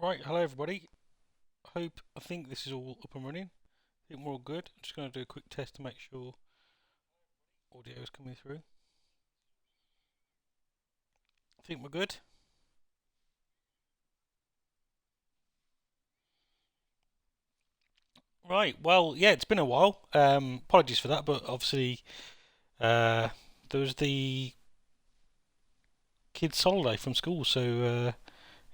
Right, hello everybody. I think this is all up and running. I think we're all good. I'm just going to do a quick test to make sure audio is coming through. I think we're good. Right, well, yeah, it's been a while. Apologies for that, but obviously uh, there was the kids' holiday from school, so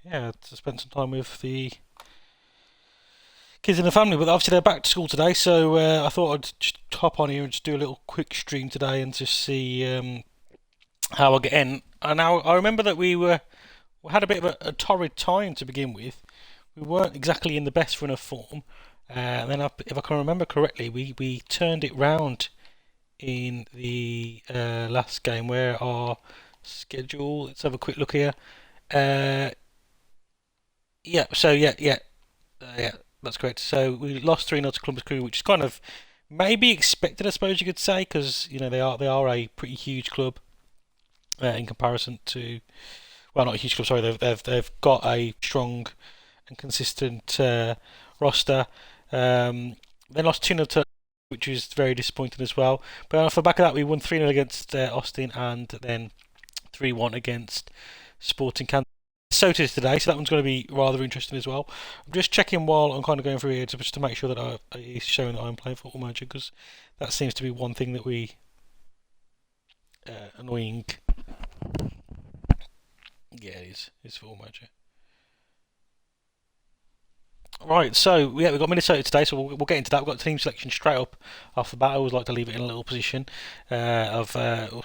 yeah, I had to spend some time with the kids in the family. But obviously they're back to school today, so I thought I'd just hop on here and just do a little quick stream today and just see how I get in. And now I remember that we had a bit of a torrid time to begin with. We weren't exactly in the best run of form. And then, if I can remember correctly, we turned it round in the last game where our schedule. Let's have a quick look here. Uh, yeah, so yeah, that's correct. So we lost 3-0 to Columbus Crew, which is kind of maybe expected, I suppose you could say, because they are a pretty huge club in comparison to, well, not a huge club. Sorry, they've got a strong and consistent roster. They lost 2-0 to, which was very disappointing as well. But off the back of that, we won 3-0 against Austin and then 3-1 against Sporting Kansas. So it is today, so that one's going to be rather interesting as well. I'm just checking while I'm kind of going through here just to make sure that it's showing that I'm playing Football Manager, because that seems to be one thing that we annoying. Yeah, it is. It's Football Manager. Right, so yeah, we've got Minnesota today, so we'll get into that. We've got team selection straight up off the bat. I always like to leave it in a little position so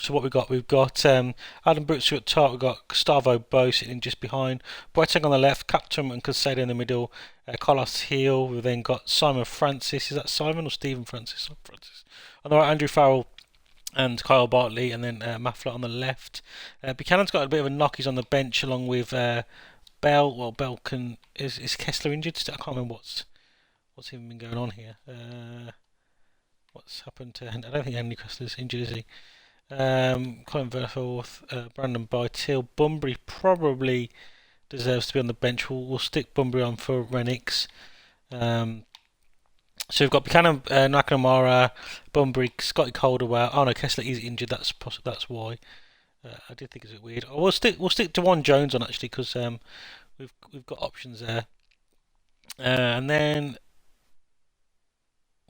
what we've got Adam Brooks at top. We've got Gustavo Bo sitting just behind, Boateng on the left, Captain and Casado in the middle, Carlos Hill. We've then got Simon Francis. Is that Simon or Stephen Francis? Oh, Francis. On the right, Andrew Farrell and Kyle Bartley, and then Maffler on the left. Buchanan's got a bit of a knock. He's on the bench along with Bell. Well, Bell can is Kessler injured? I can't remember what's even been going on here. What's happened to? I don't think Henry Kessler's injured, is he? Colin Verforth, Brandon Bytill, Bunbury probably deserves to be on the bench. We'll stick Bunbury on for Renix. So we've got Buchanan, Nakamura, Bunbury, Scotty Calderwell. Oh no, Kessler is injured. That's why. I did think it's a bit weird. We'll stick to one Jones on actually, because we've got options there. And then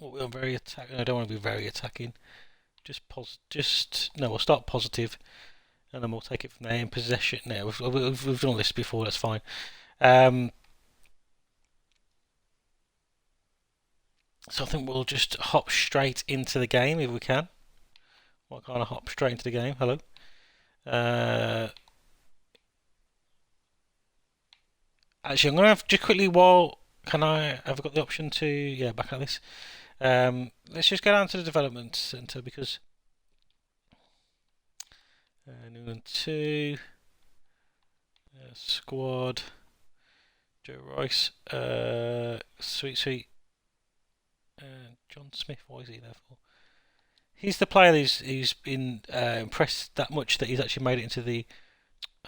we're very attacking. I don't want to be very attacking. Just no. We'll start positive, and then we'll take it from there. In possession, no, we've done all this before. That's fine. Um, so I think we'll just hop straight into the game if we can. What kind of hop straight into the game? Hello. Uh, Actually, I'm gonna have just quickly. While can I have got the option to back at this? Let's just go down to the development center because New England 2 squad. Joe Rice, sweet, John Smith. Why is he there for? He's the player who's been impressed that much that he's actually made it into the,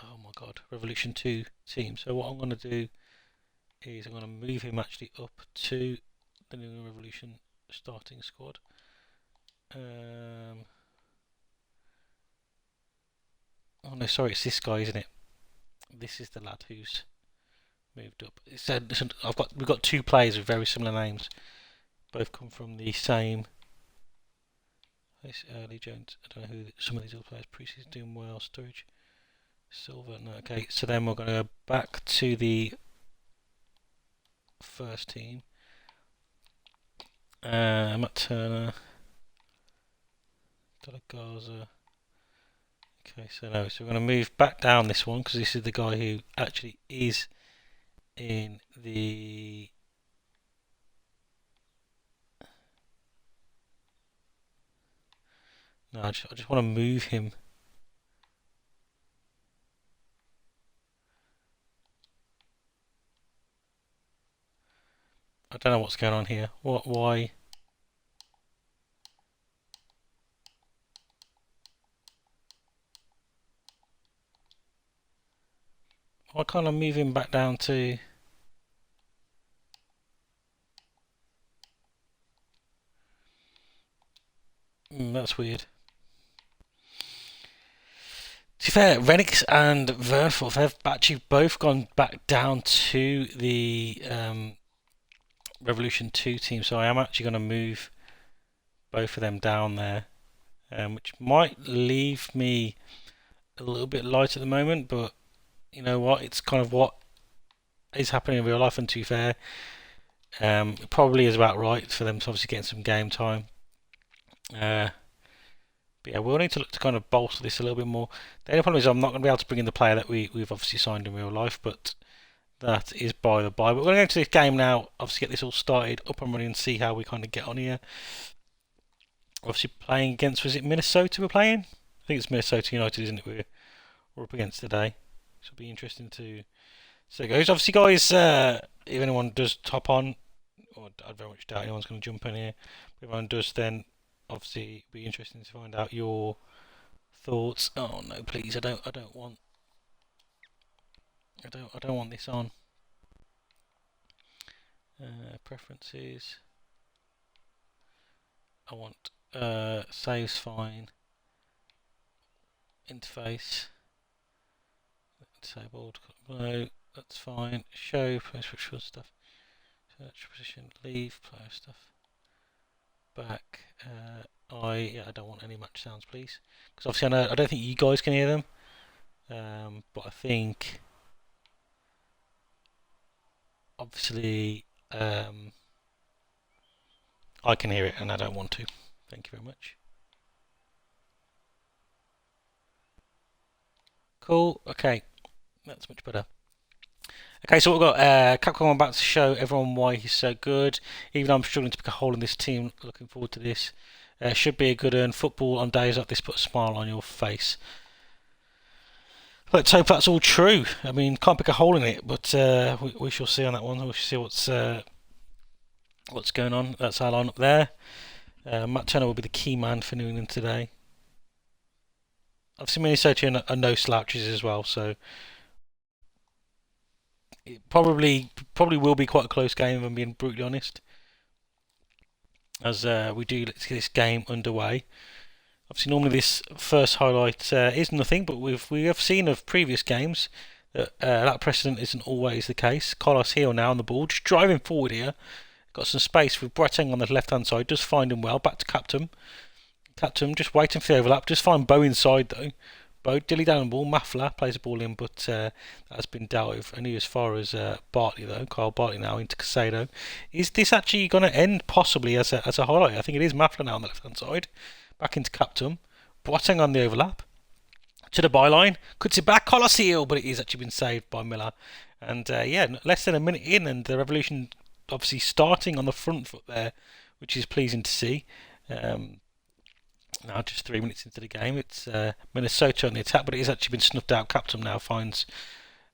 oh my god, Revolution 2 team. So what I'm going to do is I'm going to move him actually up to the New Revolution starting squad. Oh no, sorry, it's this guy, isn't it? This is the lad who's moved up. It said, listen, we've got two players with very similar names. Both come from the same. This early Jones. I don't know who some of these other players. Preseason doing well. Sturridge, Silver. No, okay. So then we're going to go back to the first team. Matt Turner, Delagaza. Okay, so no. So we're going to move back down this one because this is the guy who actually is in the. No, I just want to move him. I don't know what's going on here. What? Why? Why can't I move him back down to? That's weird. To be fair, Renix and Vernforth have actually both gone back down to the Revolution 2 team, so I am actually going to move both of them down there, which might leave me a little bit light at the moment, but you know what? It's kind of what is happening in real life, and to be fair, it probably is about right for them to obviously get some game time. But yeah, we'll need to look to kind of bolster this a little bit more. The only problem is I'm not going to be able to bring in the player that we've obviously signed in real life, but that is by the by. But we're going to go into this game now, obviously get this all started, up and running, and see how we kind of get on here. Obviously playing against, was it Minnesota we're playing? I think it's Minnesota United, isn't it, we're up against today. So it'll be interesting to see how it goes. Obviously, guys, if anyone does top on, or I very much doubt anyone's going to jump in here, but if anyone does, then obviously it'll be interesting to find out your thoughts. Oh no, please, I don't want this on. Preferences. I want saves fine. Interface disabled. No, that's fine. Show post ritual stuff. Search position. Leave player stuff. Back. I don't want any match sounds, please, because obviously I don't think you guys can hear them. But I think obviously I can hear it, and I don't want to. Thank you very much. Cool. Okay, that's much better. Okay, so we've got Capcom about to show everyone why he's so good. Even though I'm struggling to pick a hole in this team, looking forward to this. Should be a good earn. Football on days like this put a smile on your face. Let's hope that's all true. I mean, can't pick a hole in it, but we shall see on that one. We shall see what's going on. That's our line up there. Matt Turner will be the key man for New England today. Obviously, Minnesota are no slouches as well, so it probably will be quite a close game, if I'm being brutally honest. As we do, let's get this game underway. Obviously, normally this first highlight is nothing, but we have seen of previous games that that precedent isn't always the case. Carlos Hill now on the ball, just driving forward here. Got some space with Boateng on the left-hand side, does find him well. Back to Captain. Captain just waiting for the overlap, just find Bow inside though. Bow dilly down the ball, Mafla plays the ball in, but that has been dealt with. Only as far as Bartley though, Kyle Bartley now into Casado. Is this actually going to end possibly as a highlight? I think it is Mafla now on the left-hand side. Back into Captain. Boateng on the overlap. To the byline. Cuts it back, Colosseum, but it is actually been saved by Miller. And yeah, less than a minute in, and the Revolution obviously starting on the front foot there, which is pleasing to see. Now just 3 minutes into the game, it's Minnesota on the attack, but it has actually been snuffed out. Captain now finds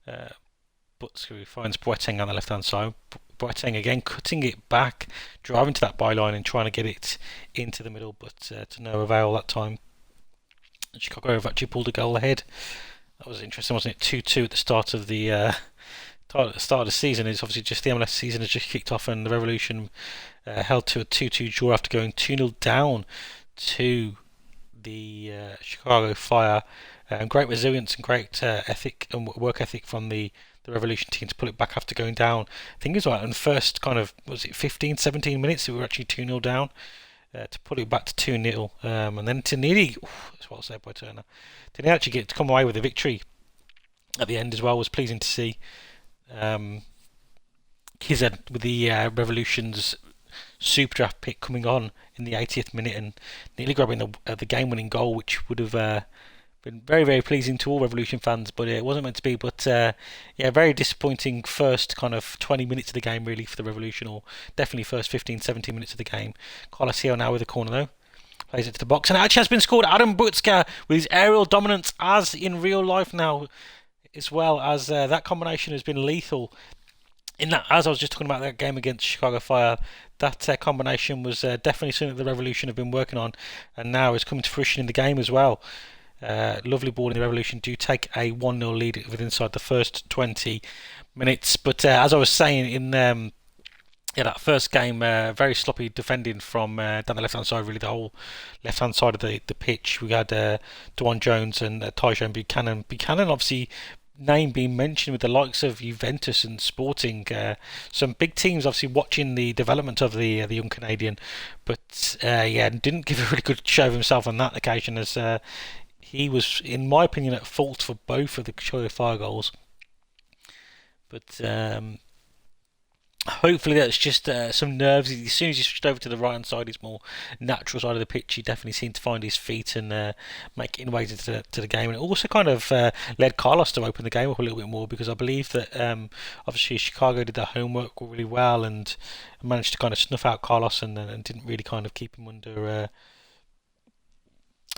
finds Boateng on the left hand side. Boateng again cutting it back, driving to that byline and trying to get it into the middle, but to no avail that time. Chicago have actually pulled a goal ahead. That was interesting, wasn't it? 2-2 at the start of the season. It's obviously just the MLS season has just kicked off, and the Revolution held to a 2-2 draw after going 2-0 down to the Chicago Fire. Great resilience and great ethic and work ethic from the Revolution team to pull it back after going down. I think it was like in the first kind of, was it 15, 17 minutes, we were actually 2-0 down. To put it back to 2-0, and then to nearly, that's what I'll say by Turner, to nearly actually get to come away with a victory at the end as well was pleasing to see. Kized with the Revolution's super draft pick coming on in the 80th minute and nearly grabbing the game-winning goal, which would have been very, very pleasing to all Revolution fans, but it wasn't meant to be. But yeah, very disappointing first kind of 20 minutes of the game really for the Revolution, or definitely first 15, 17 minutes of the game. Carlos Hill now with the corner though. Plays it to the box, and it actually has been scored. Adam Butska with his aerial dominance as in real life now, as well as that combination has been lethal. In that, as I was just talking about that game against Chicago Fire, that combination was definitely something the Revolution have been working on, and now is coming to fruition in the game as well. Lovely ball in the Revolution do take a 1-0 lead within inside the first 20 minutes. But as I was saying in Yeah, that first game, very sloppy defending from down the left-hand side, really the whole left-hand side of the pitch. We had Dwan Jones and Tyrone Buchanan. Buchanan, obviously, name being mentioned with the likes of Juventus and Sporting. Some big teams, obviously, watching the development of the young Canadian. But yeah, didn't give a really good show of himself on that occasion, as he was, in my opinion, at fault for both of the surefire goals. But hopefully that's just some nerves. As soon as he switched over to the right hand side, his more natural side of the pitch, he definitely seemed to find his feet and make inroads into the game. And it also kind of led Carlos to open the game up a little bit more, because I believe that obviously Chicago did their homework really well and managed to kind of snuff out Carlos and didn't really kind of keep him under.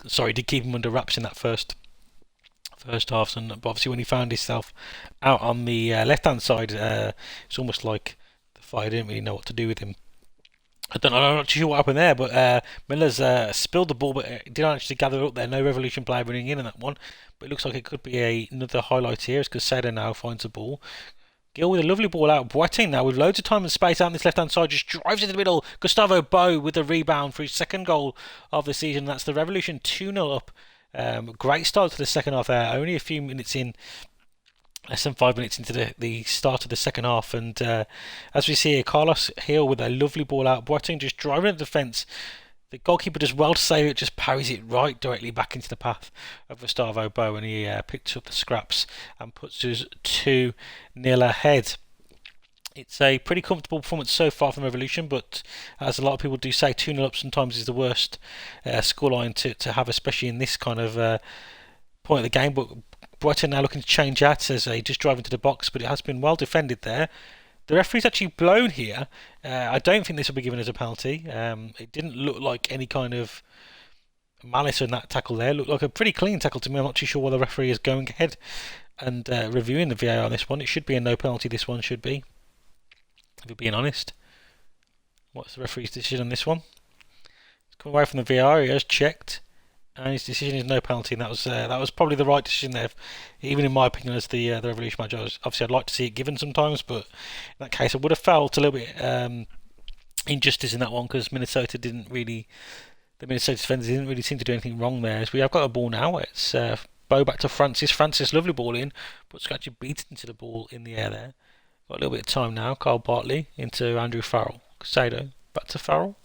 Sorry, did keep him under wraps in that first half. And but obviously when he found himself out on the left hand side, it's almost like the fire didn't really know what to do with him. I'm not too sure what happened there, but Miller's spilled the ball, but it didn't actually gather up there. No Revolution player running in that one, but it looks like it could be another highlight here, as Casado now finds the ball. Gill with a lovely ball out. Boateng now with loads of time and space out on this left hand side, just drives into the middle. Gustavo Bo with the rebound for his second goal of the season. That's the Revolution 2-0 up. Great start to the second half there. Only a few minutes in, less than 5 minutes into the start of the second half. And as we see here, Carlos Hill with a lovely ball out. Boateng just driving at the defence. The goalkeeper does well to save it, just parries it right directly back into the path of Gustavo Bo, and he picks up the scraps and puts us 2-0 ahead. It's a pretty comfortable performance so far from Revolution, but as a lot of people do say, 2-0 up sometimes is the worst scoreline to have, especially in this kind of point of the game. But Brighton now looking to change that as they just drive into the box, but it has been well defended there. The referee's actually blown here. I don't think this will be given as a penalty. It didn't look like any kind of malice in that tackle there. It looked like a pretty clean tackle to me. I'm not too sure why the referee is going ahead and reviewing the VAR on this one. It should be a no penalty, this one should be, if you're being honest. What's the referee's decision on this one? He's come away from the VAR, he has checked, and his decision is no penalty, and that was probably the right decision there, even in my opinion as the Revolution manager. Obviously I'd like to see it given sometimes, but in that case I would have felt a little bit injustice in that one, because the Minnesota defenders didn't really seem to do anything wrong there. As we have got a ball now, it's Bo back to Francis. Francis, lovely ball in, but Scratchy beats into the ball in the air there. Got a little bit of time now. Carl Bartley into Andrew Farrell. Casado back to Farrell.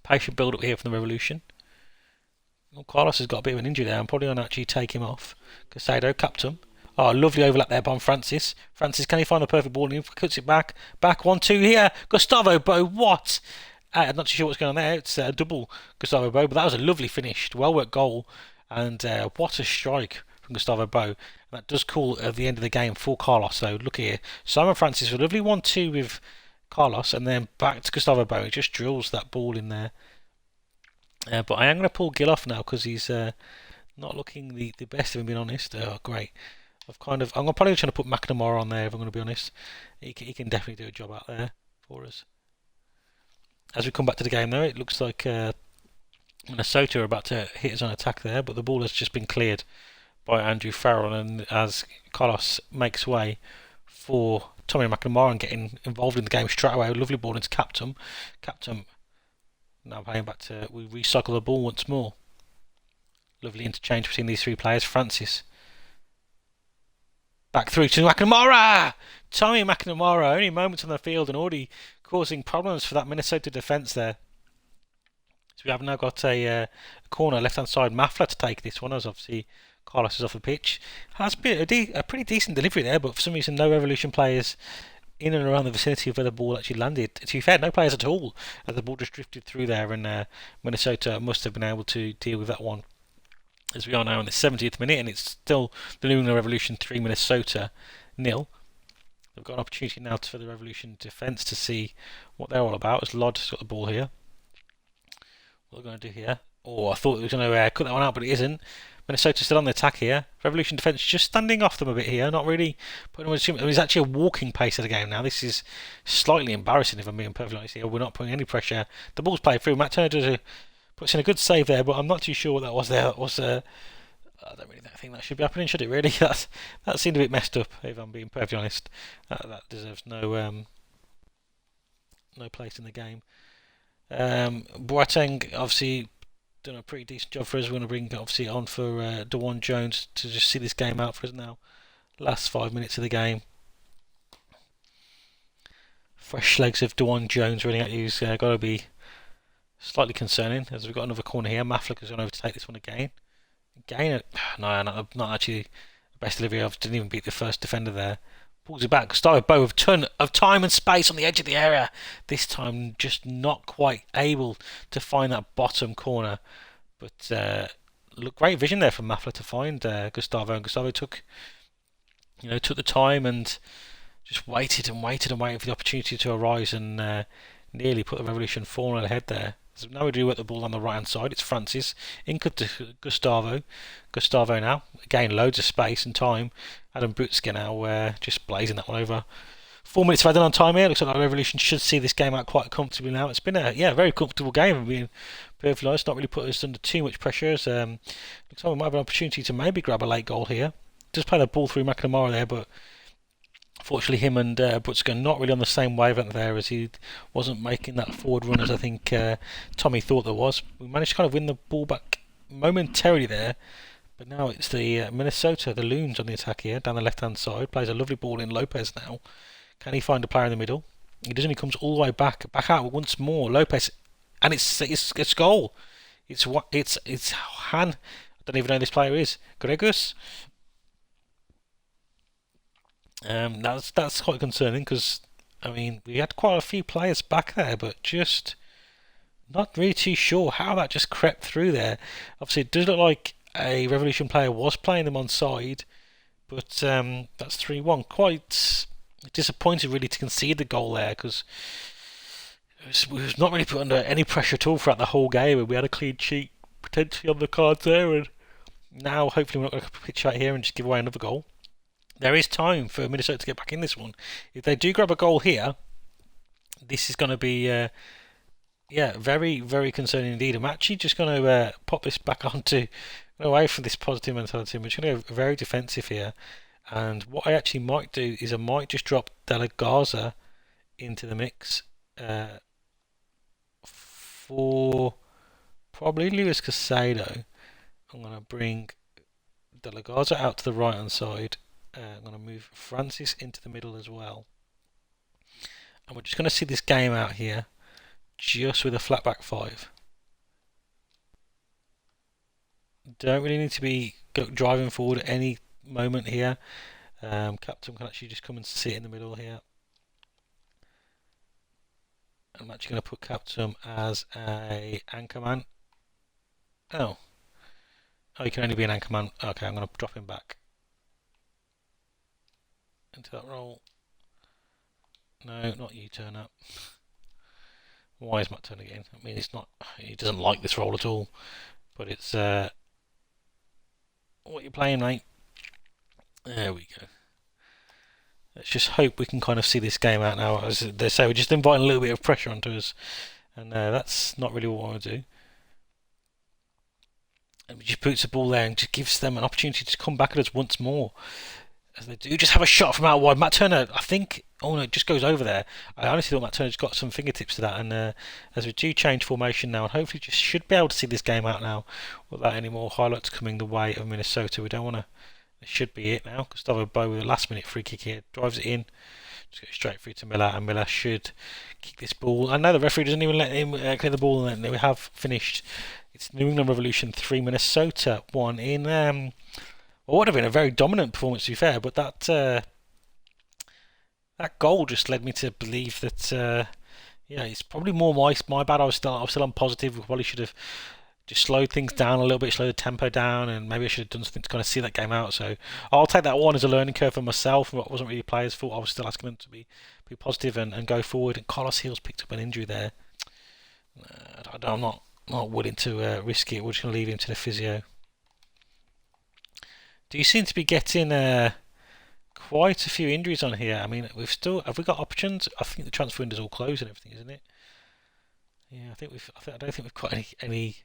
Patient build up here from the Revolution. Well, Carlos has got a bit of an injury there. I'm probably going to actually take him off. Casado, captain. Oh, lovely overlap there by Francis. Francis, can he find the perfect ball? He cuts it back. Back 1-2 here. Gustavo Bo, what? I'm not too sure what's going on there. It's a double Gustavo Bo, but that was a lovely finish. Well worked goal. And what a strike from Gustavo Bo. That does call at the end of the game for Carlos. So look here. Simon Francis with a lovely 1-2 with Carlos, and then back to Gustavo Bo. He just drills that ball in there. But I am going to pull Gill off now, because he's not looking the best, if I'm being honest. Oh, great. I'm probably trying to put McNamara on there, if I'm going to be honest. He can definitely do a job out there for us. As we come back to the game, though, it looks like Minnesota are about to hit us on attack there, but the ball has just been cleared by Andrew Farrell, and as Carlos makes way for Tommy McNamara and getting involved in the game straight away, a lovely ball into Captain. Captain now playing back to, we recycle the ball once more. Lovely interchange between these three players. Francis back through to McNamara! Tommy McNamara, only moments on the field and already causing problems for that Minnesota defence there. So we have now got a corner left hand side. Mafla to take this one, as obviously Carlos is off the pitch. Has been a pretty decent delivery there, but for some reason no Revolution players in and around the vicinity of where the ball actually landed. To be fair, no players at all, as the ball just drifted through there, and Minnesota must have been able to deal with that one. As we are now in the 70th minute, and it's still the New England Revolution 3, Minnesota 0. They've got an opportunity now for the Revolution defence to see what they're all about, as Lod's got the ball here. What are we going to do here? Oh, I thought it was going to cut that one out, but it isn't. Minnesota's still on the attack here. Revolution defence just standing off them a bit here, not really putting them on. It's actually a walking pace of the game now. This is slightly embarrassing, if I'm being perfectly honest here. We're not putting any pressure. The ball's played through. Matt Turner puts in a good save there, but I'm not too sure what that was there. That was I don't really think that should be happening, should it really? That seemed a bit messed up, if I'm being perfectly honest. That deserves no no place in the game. Boateng obviously done a pretty decent job for us. We're going to bring obviously on for DeJuan Jones to just see this game out for us now. Last 5 minutes of the game. Fresh legs of DeJuan Jones running at you's got to be slightly concerning, as we've got another corner here. Maflik has gone over to take this one again. No, not actually the best delivery of. Didn't even beat the first defender there. Pulls it back. Gustavo Bo with a ton of time and space on the edge of the area. This time just not quite able to find that bottom corner. But look, great vision there from Mafla to find Gustavo. And Gustavo took the time and just waited and waited and waited for the opportunity to arise and nearly put the Revolution 4-0 ahead there. So now we do at the ball on the right hand side. It's Francis in to Gustavo. Gustavo now again loads of space and time. Adam Brutska now just blazing that one over. 4 minutes of added on time here. Looks like the Revolution should see this game out quite comfortably now. It's been a very comfortable game. I mean, perfectly honest, not really put us under too much pressure. Looks like we might have an opportunity to maybe grab a late goal here. Just play the ball through McNamara there, but fortunately him and Brutska not really on the same wavelength there, as he wasn't making that forward run as I think Tommy thought there was. We managed to kind of win the ball back momentarily there, but now it's the Minnesota, the Loons on the attack here, down the left hand side. Plays a lovely ball in. Lopez now. Can he find a player in the middle? He doesn't. He comes all the way back out once more. Lopez, and it's goal. It's Han. I don't even know who this player is. Gregus. That's quite concerning, because I mean we had quite a few players back there, but just not really too sure how that just crept through there. Obviously, it does look like a Revolution player was playing them on side, but that's 3-1. Quite disappointed really to concede the goal there, because we was not really put under any pressure at all throughout the whole game, and we had a clean sheet potentially on the cards there, and now hopefully we're not going to pitch out here and just give away another goal. There is time for Minnesota to get back in this one. If they do grab a goal here, this is going to be very, very concerning indeed. I'm actually just going to pop this back onto away from this positive mentality. We're just going to go very defensive here. And what I actually might do is I might just drop De La Garza into the mix for probably Luis Casado. I'm going to bring De La Garza out to the right hand side. I'm going to move Francis into the middle as well. And we're just going to see this game out here just with a flat back 5. Don't really need to be driving forward at any moment here. Captain can actually just come and sit in the middle here. I'm actually going to put Captain as a anchor man. Oh, he can only be an anchor man. Okay, I'm going to drop him back into that role. No, not you, turn up. Why is Matt Turner again? I mean, he doesn't like this role at all. But it's what you're playing, mate. There we go. Let's just hope we can kind of see this game out now. As they say, we're just inviting a little bit of pressure onto us, and that's not really what I want to do. And we just puts the ball there and just gives them an opportunity to come back at us once more. As they do just have a shot from out wide. Matt Turner, I think, oh no, it just goes over there. I honestly thought Matt Turner's got some fingertips to that, and as we do change formation now, and hopefully just should be able to see this game out now without any more highlights coming the way of Minnesota. We don't want to. This should be it now. Gustavo Bo with a last minute free kick here, drives it in, just goes straight through to Miller, and Miller should kick this ball. I know the referee doesn't even let him clear the ball, and we have finished. It's New England Revolution 3, Minnesota 1 in what would have been a very dominant performance, to be fair, but that goal just led me to believe that it's probably more my bad. I was still on positive. We probably should have just slowed things down a little bit, slowed the tempo down, and maybe I should have done something to kind of see that game out. So I'll take that one as a learning curve for myself. It wasn't really players' fault. I was still asking them to be positive and go forward. And Carlos Hills picked up an injury there. I'm not willing to risk it. We're just going to leave him to the physio. Do you seem to be getting quite a few injuries on here? I mean, have we got options? I think the transfer window's all closed and everything, isn't it? Yeah, I don't think we've got any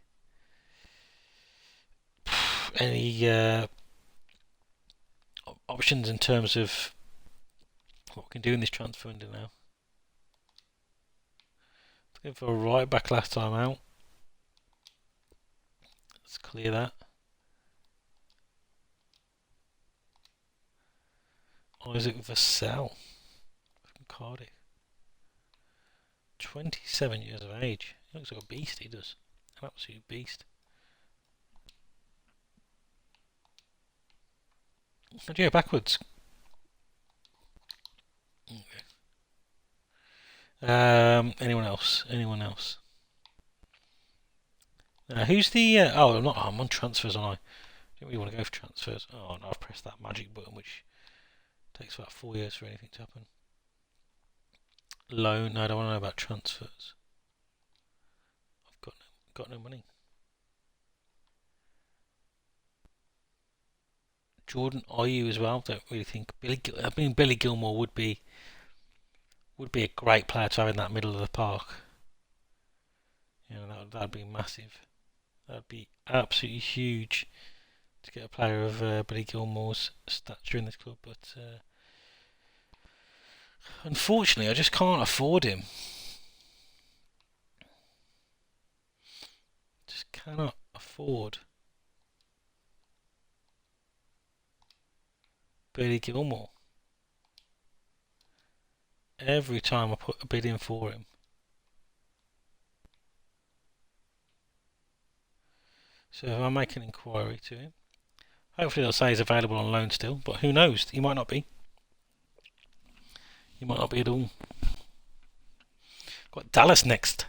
options in terms of what we can do in this transfer window now. Looking for a right back last time out. Let's clear that. Isaac Vassell from Cardiff. 27 years of age. He looks like a beast, he does. An absolute beast. How'd you go backwards? Okay. Anyone else? Anyone else? Who's the... oh, I'm on transfers, aren't I? Don't really want to go for transfers. Oh, no, I've pressed that magic button, which takes about 4 years for anything to happen. Loan? No, I don't want to know about transfers. I've got no money. Jordan Ayew as well. Don't really think Billy Gilmore would be a great player to have in that middle of the park. You know, that'd be massive. That'd be absolutely huge to get a player of Billy Gilmore's stature in this club. But unfortunately, I just can't afford him. Just cannot afford Billy Gilmore. Every time I put a bid in for him. So if I make an inquiry to him, hopefully they'll say he's available on loan still, but who knows? He might not be. He might not be at all. Got Dallas next.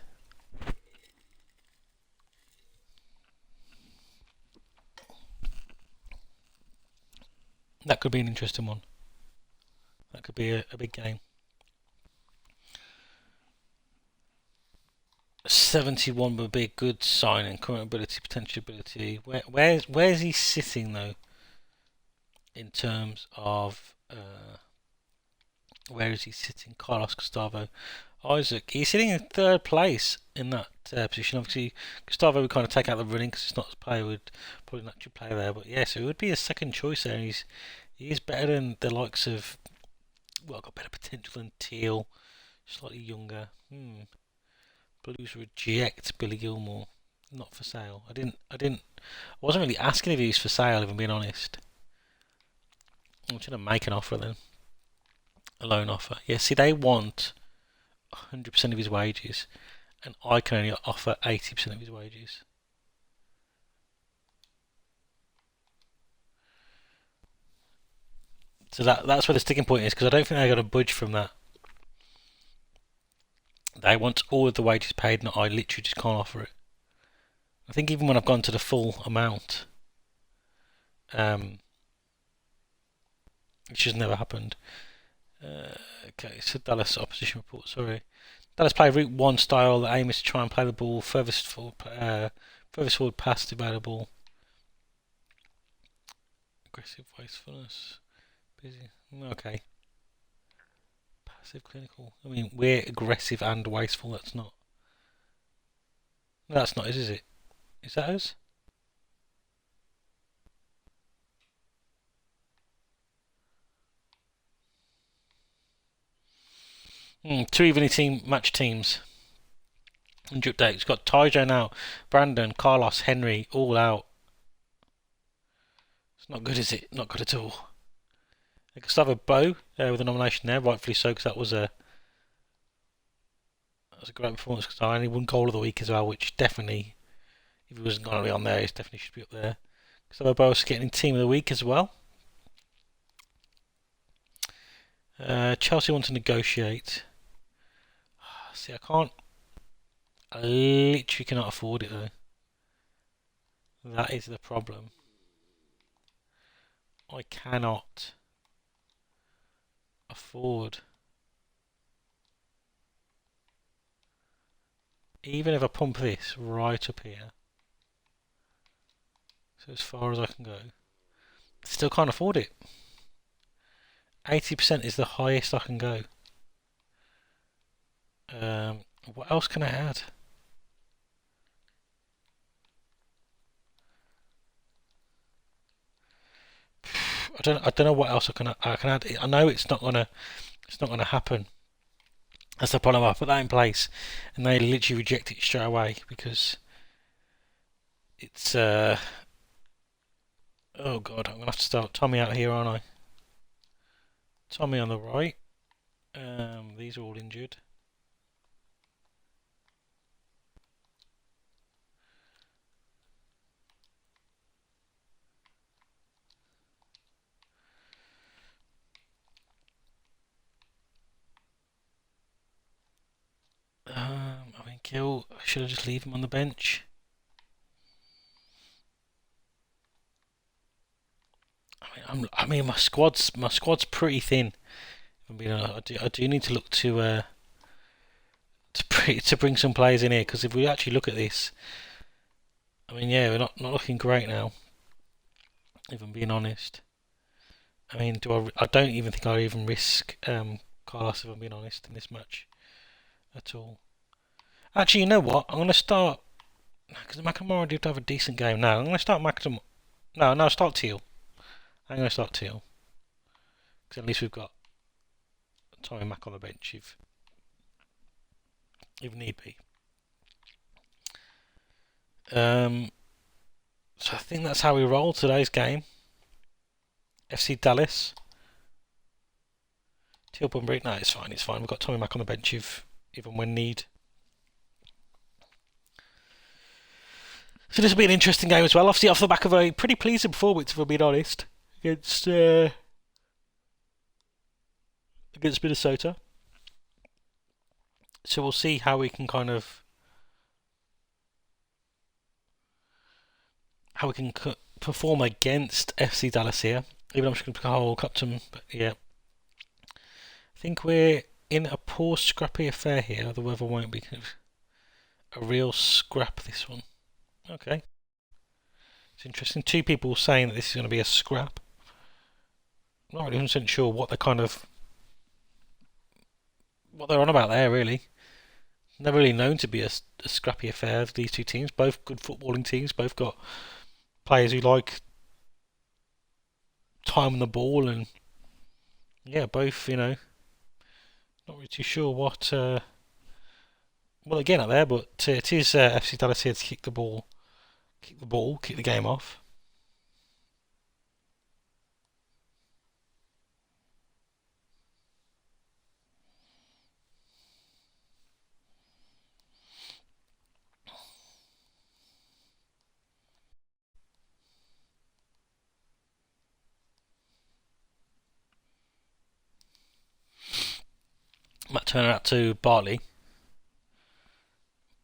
That could be an interesting one. That could be a big game. 71 would be a good signing. Current ability, potential ability. Where's he sitting though? In terms of where is he sitting? Carlos Gustavo Isaac. He's sitting in third place in that position. Obviously, Gustavo would kind of take out the running because it's not his player. Would probably naturally play there. But yeah, so it would be a second choice there. He is better than the likes of. Well, got better potential than Teal. Slightly younger. Blues reject Billy Gilmore. Not for sale. I wasn't really asking if he was for sale, if I'm being honest. I'm trying to make an offer then. A loan offer. Yeah, see, they want 100% of his wages, and I can only offer 80% of his wages. So that's where the sticking point is, because I don't think they're going to budge from that. They want all of the wages paid, and I literally just can't offer it. I think even when I've gone to the full amount, which has never happened. Okay, so Dallas opposition report. Sorry, Dallas play route one style. The aim is to try and play the ball furthest forward pass available. Aggressive wastefulness. Busy. Okay. Passive clinical. I mean, we're aggressive and wasteful. That's not. No, that's not us, is it? Is that us? Two evenly match teams. Injury update. It's got Tyjon out, Brandon, Carlos, Henry all out. It's not good, is it? Not good at all. Gustavo Bow with a nomination there, rightfully so, because that was a great performance. Because I only won goal of the week as well, which definitely, if he wasn't going to be on there, he definitely should be up there. Gustavo Bow is getting team of the week as well. Chelsea want to negotiate. See, I can't. I literally cannot afford it though. That is the problem. I cannot afford. Even if I pump this right up here, so as far as I can go, still can't afford it. 80% is the highest I can go. What else can I add? I don't know what else I can add. I know it's not gonna happen. That's the problem. I put that in place, and they literally reject it straight away because it's oh god, I'm gonna have to start Tommy out here, aren't I? Tommy on the right. These are all injured. I mean, Gill. Should I just leave him on the bench? I mean, my squad's pretty thin. I mean, I do need to look to bring some players in here because if we actually look at this, I mean, yeah, we're not looking great now. If I'm being honest, I mean, I don't even think I'd even risk Carlos if I'm being honest in this match at all. Actually, you know what? I'm going to start because McNamara did have a decent game. Now I'm going to start McNamara. No, start Teal. I'm going to start Teal because at least we've got Tommy Mac on the bench if need be. So I think that's how we roll today's game. FC Dallas. Teal Bunbury. No, it's fine. It's fine. We've got Tommy Mac on the bench if and when need. So this will be an interesting game as well. Obviously, off the back of a pretty pleasing performance, if I'm being honest, against Minnesota. So we'll see how we can perform against FC Dallas here. Even I'm just going to call Captain, but yeah, I think we're in a poor, scrappy affair here. The weather won't be a real scrap. This one, okay. It's interesting. Two people saying that this is going to be a scrap. I'm not really 100% sure what what they're on about there. Really, never really known to be a scrappy affair. These two teams, both good footballing teams, both got players who like time on the ball, and yeah, both not really too sure what they're getting at there. But it is FC Dallas here to kick the game off. Matt Turner out to Bartley.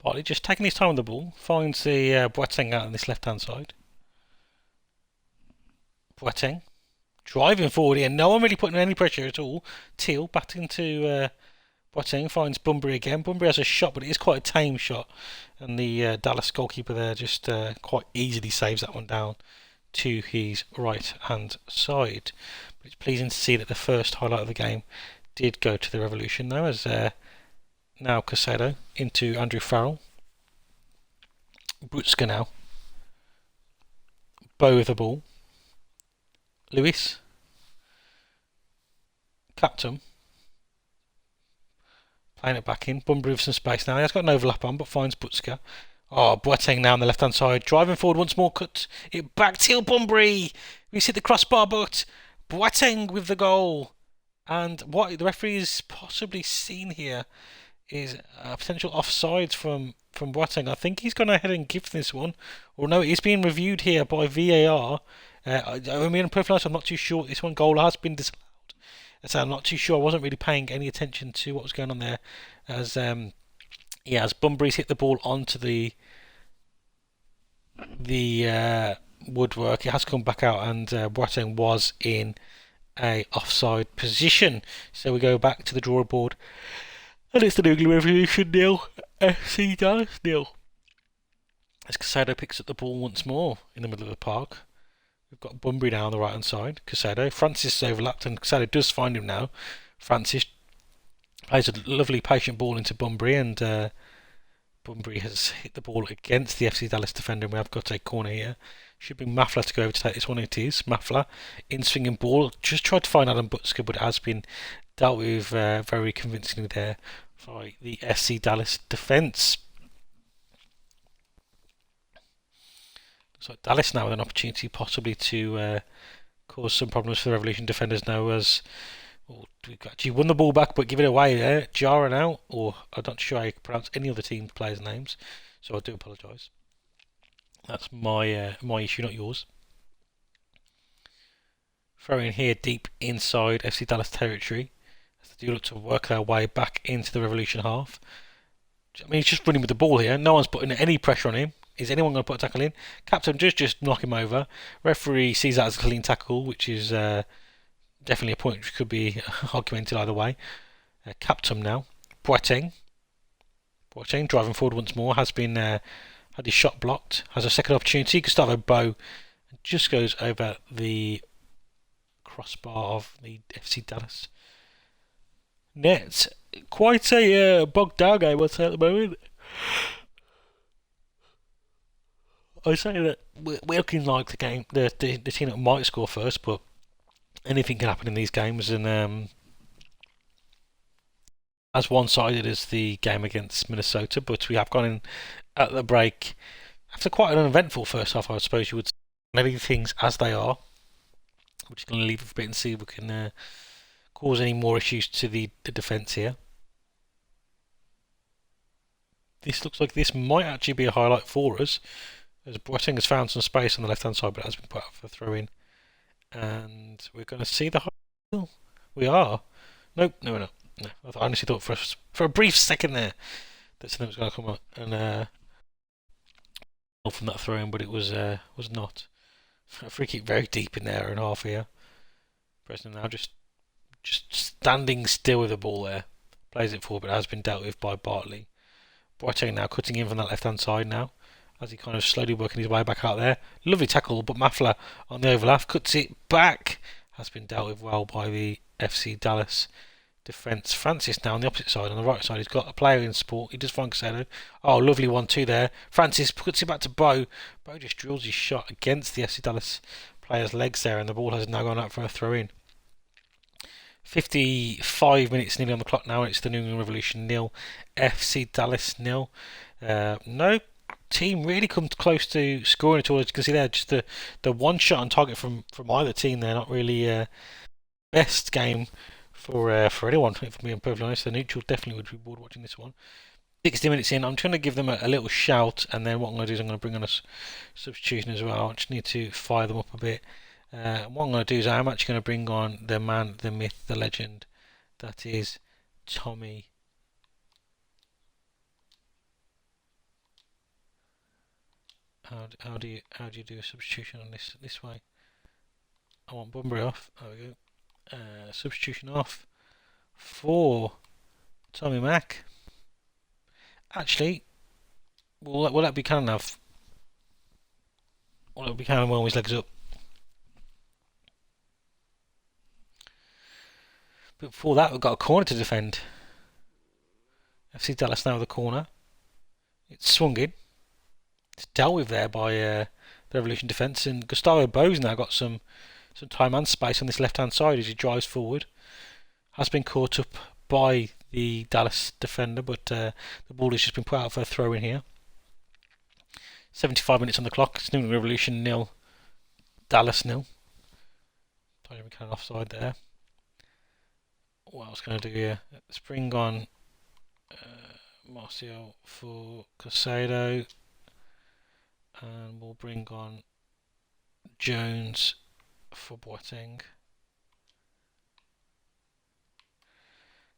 Bartley just taking his time with the ball. Finds the Boateng out on this left hand side. Boateng driving forward here. No one really putting any pressure at all. Teal back into Boateng. Finds Bunbury again. Bunbury has a shot, but it is quite a tame shot. And the Dallas goalkeeper there just quite easily saves that one down to his right hand side. But it's pleasing to see that the first highlight of the game did go to the Revolution though, as now Caicedo into Andrew Farrell. Brutska now. Bow with the ball. Lewis. Captain. Playing it back in. Bunbury with some space now. He has got an overlap on, but finds Butska. Oh, Boateng now on the left-hand side. Driving forward once more. Cut it back. Teal Bunbury. We hit the crossbar, but Boateng with the goal. And what the referee has possibly seen here is a potential offsides from Boateng. I think he's gone ahead and given this one. Or no, it's being reviewed here by VAR. I mean, I'm not too sure. This one goal has been disallowed. So I'm not too sure. I wasn't really paying any attention to what was going on there. As Bunbury's hit the ball onto the woodwork, it has come back out, and Boateng was in a offside position. So we go back to the drawing board, and it's the New England Revolution 0, FC Dallas 0. As Caicedo picks up the ball once more in the middle of the park. We've got Bunbury now on the right hand side. Caicedo. Francis is overlapped, and Caicedo does find him now. Francis plays a lovely patient ball into Bunbury, and Bunbury has hit the ball against the FC Dallas defender, and we have got a corner here. Should be Mafla to go over to take this one. It is Mafla in swinging ball. Just tried to find Adam Butska, but it has been dealt with very convincingly there by the FC Dallas defence. So Dallas now with an opportunity possibly to cause some problems for the Revolution defenders now, as we actually won the ball back but give it away there. Jara now, or I'm not sure I can pronounce any other team players' names, so I do apologise. That's my issue, not yours. Throwing here deep inside FC Dallas territory as they do look to work their way back into the Revolution half. I mean, he's just running with the ball here. No one's putting any pressure on him. Is anyone going to put a tackle in? Captain just knock him over. Referee sees that as a clean tackle, which is definitely a point which could be argumented either way. Captain now. Boateng driving forward once more. Has been had his shot blocked. Has a second opportunity. Gustavo Bou just goes over the crossbar of the FC Dallas net. Quite a bogged down game, I'd say, at the moment. I say that we're looking like the team that might score first, but anything can happen in these games, and as one-sided as the game against Minnesota, but we have gone in at the break after quite an uneventful first half, I suppose you would say. Leaving things as they are. We're just going to leave it for a bit and see if we can cause any more issues to the defence here. This looks like this might actually be a highlight for us, as Boateng has found some space on the left-hand side, but it has been put up for a throw-in. And we're going to see the highlight. We are. Nope, no, we're not. No, I honestly thought for a brief second there that something was going to come up and from that throw-in, but it was not. A free kick very deep in there and half here. Preston now just standing still with the ball there. Plays it forward, but it has been dealt with by Bartley. Boateng now cutting in from that left-hand side now, as he kind of slowly working his way back out there. Lovely tackle, but Mafla on the overlap cuts it back. Has been dealt with well by the FC Dallas defence. Francis now on the opposite side, on the right side, he's got a player in support. He does find Casado. Oh, lovely 1-2 there. Francis puts it back to Bou. Bou just drills his shot against the FC Dallas player's legs there, and the ball has now gone out for a throw-in. 55 minutes nearly on the clock now. It's the New England Revolution 0, FC Dallas 0. No team really comes close to scoring at all. As you can see there, just the one shot on target from either team. They're not really best game for anyone. If I'm being perfectly honest, the neutral definitely would be bored watching this one. 60 minutes in, I'm trying to give them a little shout, and then what I'm going to do is I'm going to bring on a substitution as well. I just need to fire them up a bit. What I'm going to do is I'm actually going to bring on the man, the myth, the legend. That is Tommy. How do you do a substitution on this way? I want Bunbury off. There we go. Substitution off for Tommy Mack. Actually, will that be Cannon have? Will it be Cannon warm his legs up? But before that, we've got a corner to defend. FC Dallas now with the corner. It's swung in. It's dealt with there by the Revolution defence, and Gustavo Bou's now got some time and space on this left-hand side as he drives forward. Has been caught up by the Dallas defender, but the ball has just been put out for a throw in here. 75 minutes on the clock. It's New England Revolution 0, Dallas 0. Don't even count offside there. What else can I do here? Let's bring on Martial for Casado, and we'll bring on Jones for Boateng.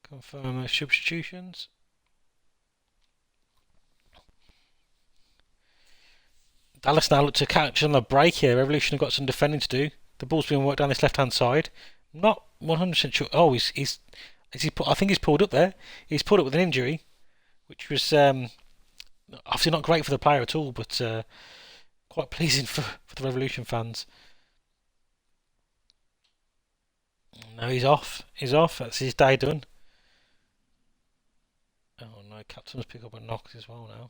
Confirm those substitutions. Dallas now look to catch on the break here. Revolution have got some defending to do. The ball's being worked down this left-hand side. Not 100% sure. Oh, I think he's pulled up there. He's pulled up with an injury, which was obviously not great for the player at all, but quite pleasing for the Revolution fans. No, he's off. He's off. That's his day done. Oh no, Captain's pick up a knock as well now.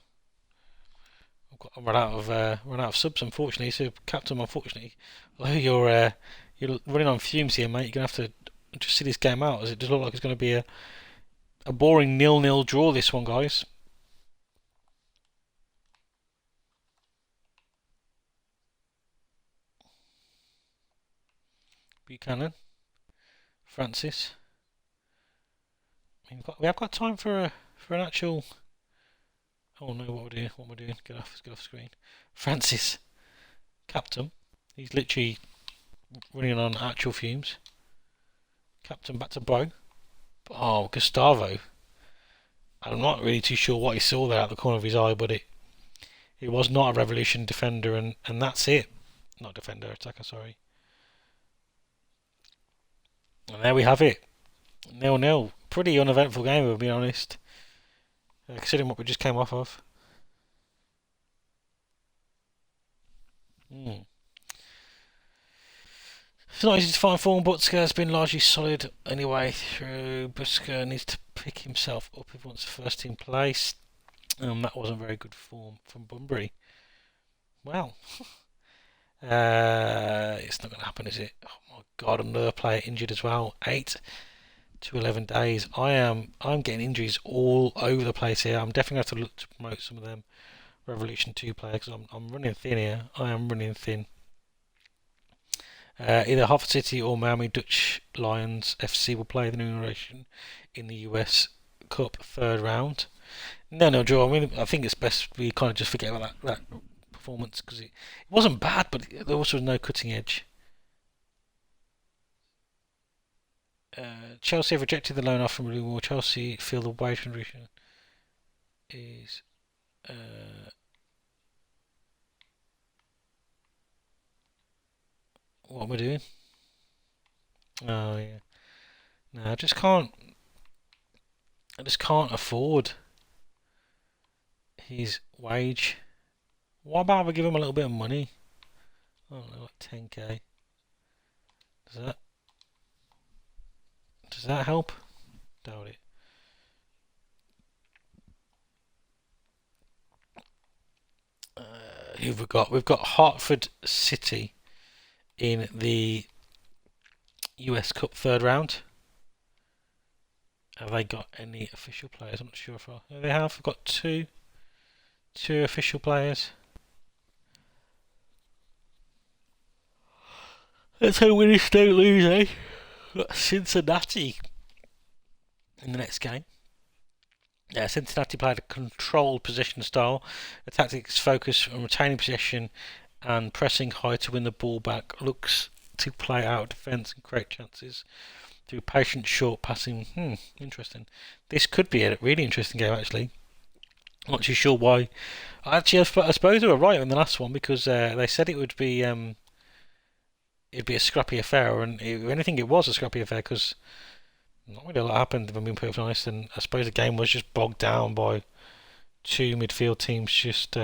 I've run out of subs, unfortunately. So Captain, unfortunately, although you're running on fumes here, mate, you're gonna have to just see this game out, as it does look like it's going to be a a boring 0-0 draw, this one, guys. Buchanan, Francis. We have got time for an actual. Oh no! What am I doing? Get off screen. Francis, captain. He's literally running on actual fumes. Captain back to Bo. Oh, Gustavo. I'm not really too sure what he saw there out the corner of his eye, but it was not a Revolution defender, and that's it. Not defender, attacker, sorry. And there we have it. 0-0. Pretty uneventful game, if I'm being honest. Considering what we just came off of. It's not easy to find form. Butska has been largely solid anyway through. Buska needs to pick himself up if he wants the first team place. That wasn't very good form from Bunbury. Well, it's not going to happen, is it? Oh my God, another player injured as well. 8 to 11 days. I'm getting injuries all over the place here. I'm definitely going to have to look to promote some of them Revolution 2 players because I'm running thin here. I am running thin. Either Hartford City or Miami Dutch Lions FC will play the new generation in the US Cup third round. No, Joe. I think it's best we kind of just forget about that performance because it wasn't bad, but there also was no cutting edge. Chelsea have rejected the loan offer from Blue. Chelsea feel the wage condition is. What am I doing? Oh yeah. No, I just can't afford his wage. Why about we give him a little bit of money? I don't know, like 10k. Does that help? Doubt it. Who have we got? We've got Hartford City in the US Cup third round. Have they got any official players? I'm not sure if they have. We've got two official players. Let's hope we just don't lose, eh? Got Cincinnati in the next game. Cincinnati played a controlled possession style. The tactics focus on retaining possession and pressing high to win the ball back. Looks to play out defence and create chances through patient short passing. Interesting. This could be a really interesting game, actually. Not too sure why. Actually, I suppose they were right in the last one because they said it would be it'd be a scrappy affair, and if anything, it was a scrappy affair because not really a lot happened, if I'm being perfectly honest. And I suppose the game was just bogged down by two midfield teams just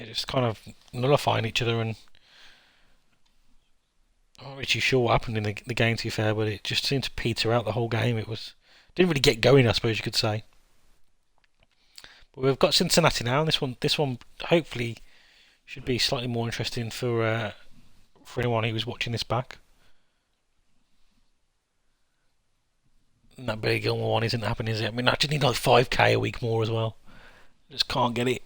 just kind of nullifying each other, and I'm not really too sure what happened in the game, to be fair, but it just seemed to peter out the whole game. Didn't really get going, I suppose you could say. But we've got Cincinnati now, and this one hopefully should be slightly more interesting for anyone who was watching this back. And that Billy Gilmore one isn't happening, is it? I mean, I just need like 5k a week more as well. I just can't get it.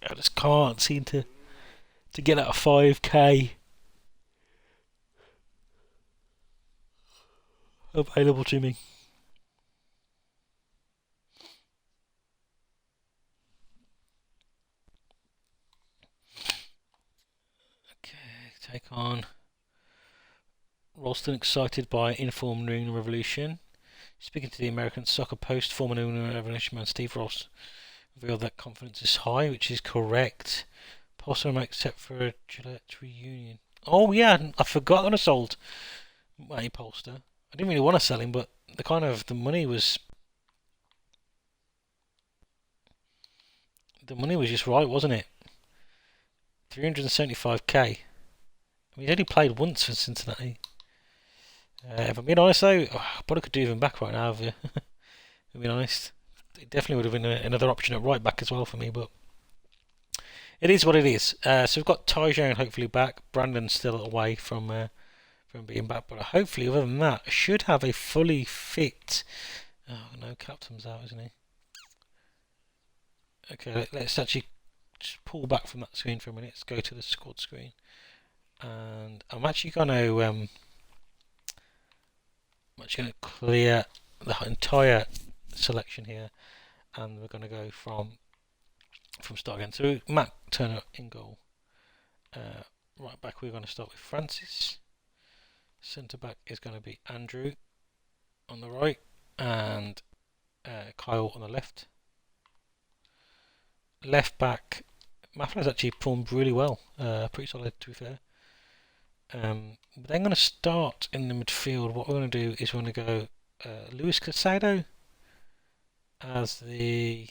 I just can't seem to get out of 5k available to me. Okay, take on Ralston, excited by informed New England Revolution. Speaking to the American Soccer Post, former New England Revolution man Steve Ross revealed that confidence is high, which is correct. Polster might accept for a Gillette reunion. Oh yeah, I forgot that I sold Matty Polster. I didn't really want to sell him, but the money was just right, wasn't it? 375k. I mean, he only played once for Cincinnati. If I'm being honest though, I probably could do even back right now. If I'm being honest, it definitely would have been another option at right back as well for me, but It is what it is. So we've got Tyjon hopefully back. Brandon's still away from being back, but hopefully, other than that, should have a fully fit. Oh no, captain's out, isn't he? Okay, let's actually just pull back from that screen for a minute. Let's go to the squad screen, and I'm actually going to clear the entire selection here, and we're going to go from start again. So Matt Turner in goal. Right back, we're going to start with Francis. Centre back is going to be Andrew on the right, and Kyle on the left. Left back, Mafla's actually performed really well, pretty solid to be fair. But then going to start in the midfield. What we're going to do is we're going to go Luis Casado as the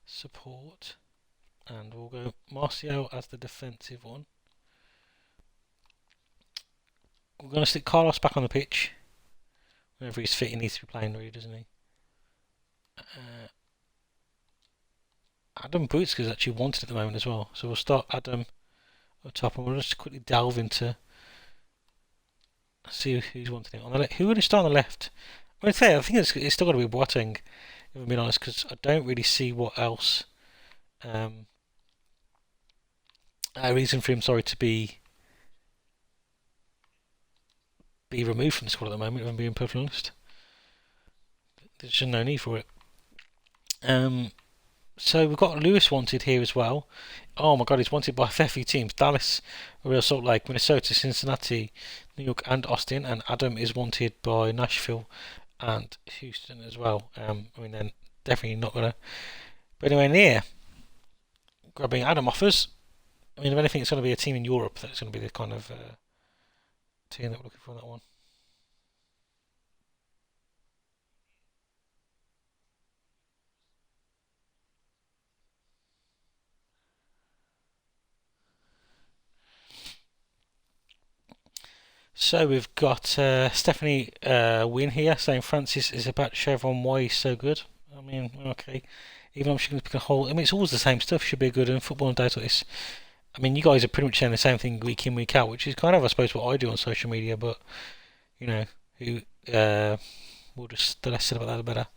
support, and we'll go Martial as the defensive one. We're going to stick Carlos back on the pitch. Whenever he's fit, he needs to be playing really, doesn't he? Adam Boots is actually wanted at the moment as well, so we'll start Adam up top, and we'll just quickly delve into see who's wanting it on the left. Who would start on the left? I think it's still got to be Boateng, if I'm being honest, because I don't really see what else a reason for him, to be removed from the squad at the moment, if I'm being perfectly honest. There's just no need for it. So we've got Lewis wanted here as well. Oh my god, he's wanted by a fair few teams. Dallas, Real Salt Lake, Minnesota, Cincinnati, New York and Austin. And Adam is wanted by Nashville and Houston as well. I mean, they're definitely not going to be anywhere near grabbing Adam offers. I mean, if anything, it's going to be a team in Europe that's going to be the kind of team that we're looking for on that one. So we've got Stephanie Wynn here saying Francis is about to show everyone why he's so good. I mean, okay. Even though she's going to pick a whole. I mean, it's always the same stuff. Should be good in football and days like this. I mean, you guys are pretty much saying the same thing week in, week out, which is kind of, I suppose, what I do on social media. But you know, who we'll just the less said about that, the better.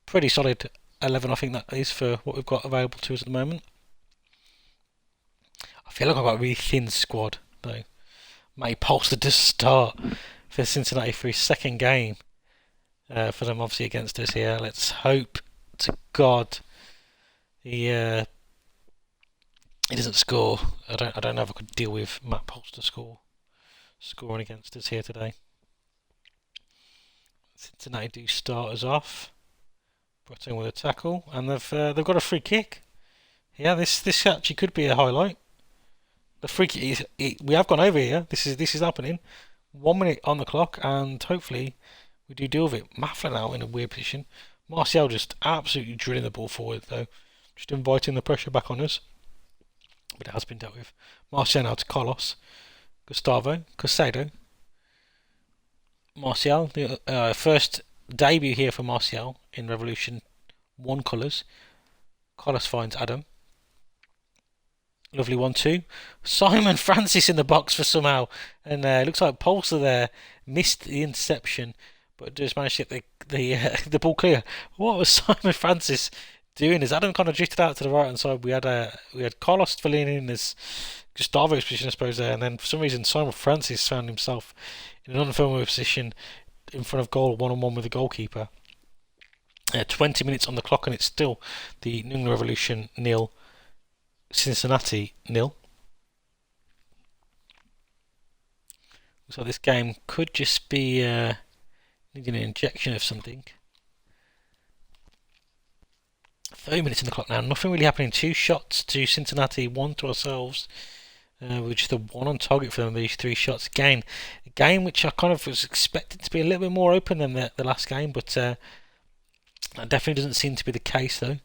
Pretty solid 11, I think that is for what we've got available to us at the moment. I feel like I've got a really thin squad though. Matty Polster does start for Cincinnati for his second game for them, obviously against us here. Let's hope to God he doesn't score. I don't know if I could deal with Matt Polster scoring against us here today. Cincinnati do start us off. Brought with a tackle, and they've got a free kick. Yeah, this actually could be a highlight. The free kick we have gone over here. This is happening. 1 minute on the clock, and hopefully we do deal with it. Mafla now in a weird position. Martial just absolutely drilling the ball forward though, just inviting the pressure back on us. But it has been dealt with. Martial now to Carlos, Gustavo, Casado, Martial. The first debut here for Martial in Revolution 1 colours. Carlos finds Adam. Lovely 1-2. Simon Francis in the box for somehow, and it looks like Polster there missed the interception, but just managed to get the ball clear. What was Simon Francis doing? As Adam kind of drifted out to the right hand side, we had Carlos filling in as Gustavo's position, I suppose, there, and then for some reason Simon Francis found himself in an unfamiliar position in front of goal, 1-on-1 with the goalkeeper. 20 minutes on the clock, and it's still the New England Revolution 0. Cincinnati 0. So this game could just be needing an injection of something. 30 minutes in the clock now. Nothing really happening. 2 shots to Cincinnati, 1 to ourselves. With just the 1 on target for them. These 3 shots. Again, a game which I kind of was expected to be a little bit more open than the last game, but that definitely doesn't seem to be the case though.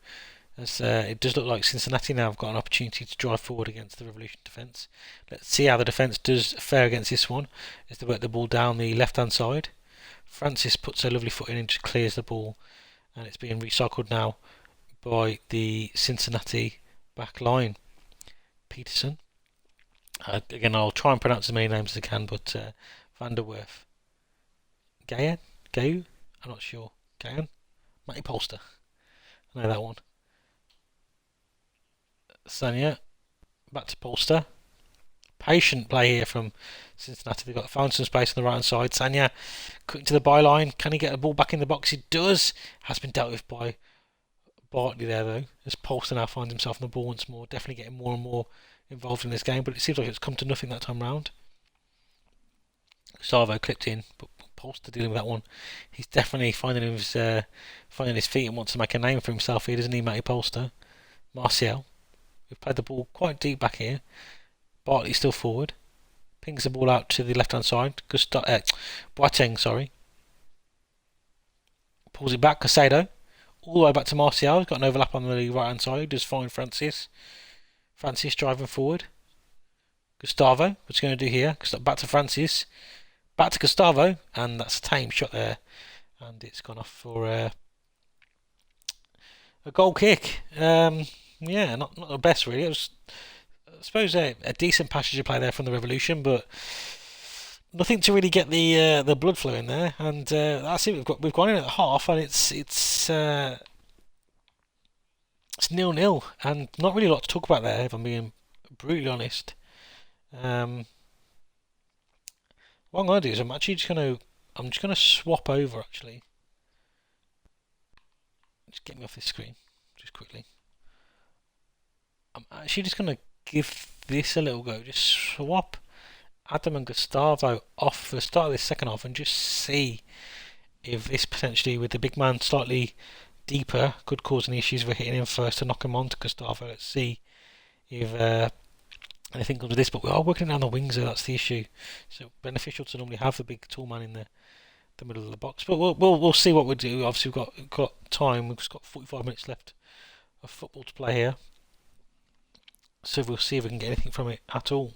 As it does look like Cincinnati now have got an opportunity to drive forward against the Revolution defence. Let's see how the defence does fare against this one as they work the ball down the left hand side. Francis puts a lovely foot in and just clears the ball, and it's being recycled now by the Cincinnati back line. Peterson. Again, I'll try and pronounce as many names as I can, but Van der Werf. Gau? I'm not sure. Gayan? Matty Polster. I know that one. Sanya. Back to Polster. Patient play here from Cincinnati. They've got found some space on the right hand side. Sanya cutting to the byline. Can he get the ball back in the box? He does. Has been dealt with by Bartley there though. As Polster now finds himself on the ball once more. Definitely getting more and more involved in this game, but it seems like it's come to nothing that time round. Gustavo clipped in, but Polster dealing with that one. He's definitely finding his feet and wants to make a name for himself here, doesn't he, Matty Polster? Martial. We've played the ball quite deep back here. Bartley still forward. Pings the ball out to the left hand side. Boateng, sorry. Pulls it back. Casado. All the way back to Martial. He's got an overlap on the right hand side. Does find Francis. Francis driving forward. Gustavo. What's he going to do here? Back to Francis. Back to Gustavo. And that's a tame shot there. And it's gone off for a goal kick. Yeah, not the best really. It was, I suppose, a decent passage of play there from the Revolution, but nothing to really get the blood flow in there. And that's it. We've gone in at half, and it's 0-0, and not really a lot to talk about there, if I'm being brutally honest. What I'm gonna do is I'm just gonna swap over actually. Just get me off this screen, just quickly. I'm actually just going to give this a little go. Just swap Adam and Gustavo off for the start of this second half and just see if this potentially, with the big man slightly deeper, could cause any issues with hitting him first to knock him on to Gustavo. Let's see if anything comes of this. But we are working down the wings, so that's the issue. So beneficial to normally have the big tall man in the middle of the box. But we'll see what we do. Obviously we've got time. We've just got 45 minutes left of football to play here. So we'll see if we can get anything from it at all.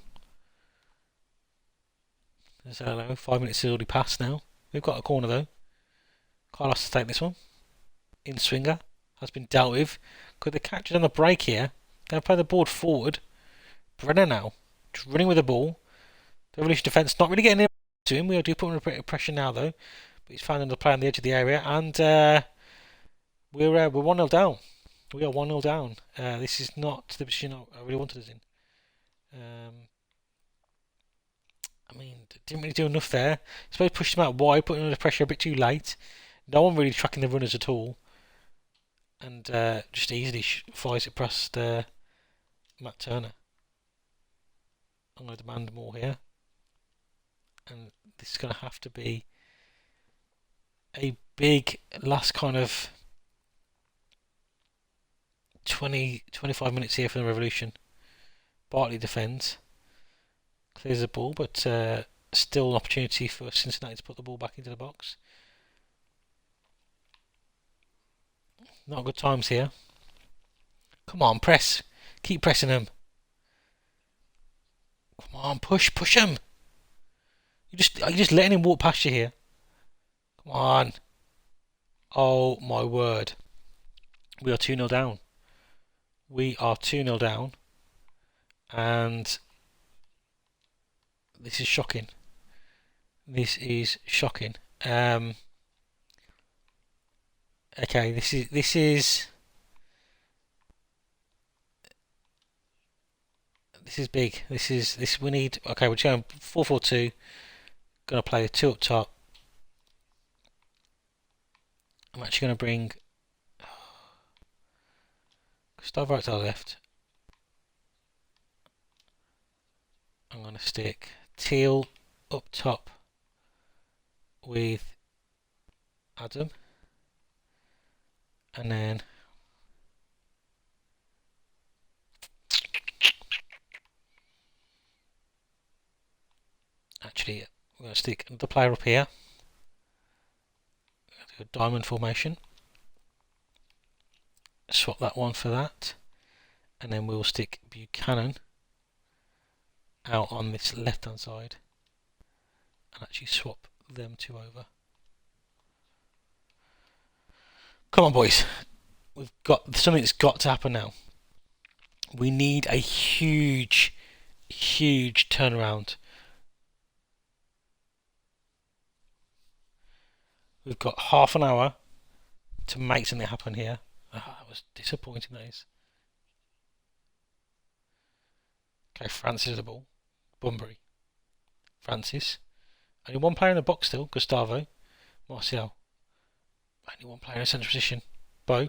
So, I don't know, 5 minutes has already passed now. We've got a corner though. Carlos to take this one. In swinger. Has been dealt with. Could the catch on the break here? Going to play the board forward. Brenner now. Just running with the ball. The Revolution defence not really getting to him. We do put him under pressure now though. But he's found another player on the edge of the area. And we're 1-0 down. We are 1-0 down. This is not the position I really wanted us in. I mean, didn't really do enough there. I suppose pushed him out wide, putting under pressure a bit too late. No one really tracking the runners at all. And just easily fires it past Matt Turner. I'm going to demand more here. And this is going to have to be a big last kind of 25 minutes here for the Revolution. Bartley defends. Clears the ball, but still an opportunity for Cincinnati to put the ball back into the box. Not good times here. Come on, press. Keep pressing them. Come on, push him. You're just letting him walk past you here. Come on. Oh my word. We are 2-0 down. We are 2-0 down. And this is shocking. This is shocking. Okay, this is big. This we need. Okay, we're going 4-4-2. Going to play a 2 up top. I'm actually going to bring Gustavo right to the left. I'm going to stick Teal up top with Adam, and then actually we're going to stick another player up here. Do a diamond formation. Swap that one for that, and then we'll stick Buchanan out on this left hand side and actually swap them two over. Come on boys, we've got something that's got to happen now. We need a huge turnaround. We've got half an hour to make something happen here. That was disappointing, that is. Okay, Francis is the ball. Bunbury. Francis. Only one player in the box still. Gustavo. Martial. Only one player in a central position. Bo.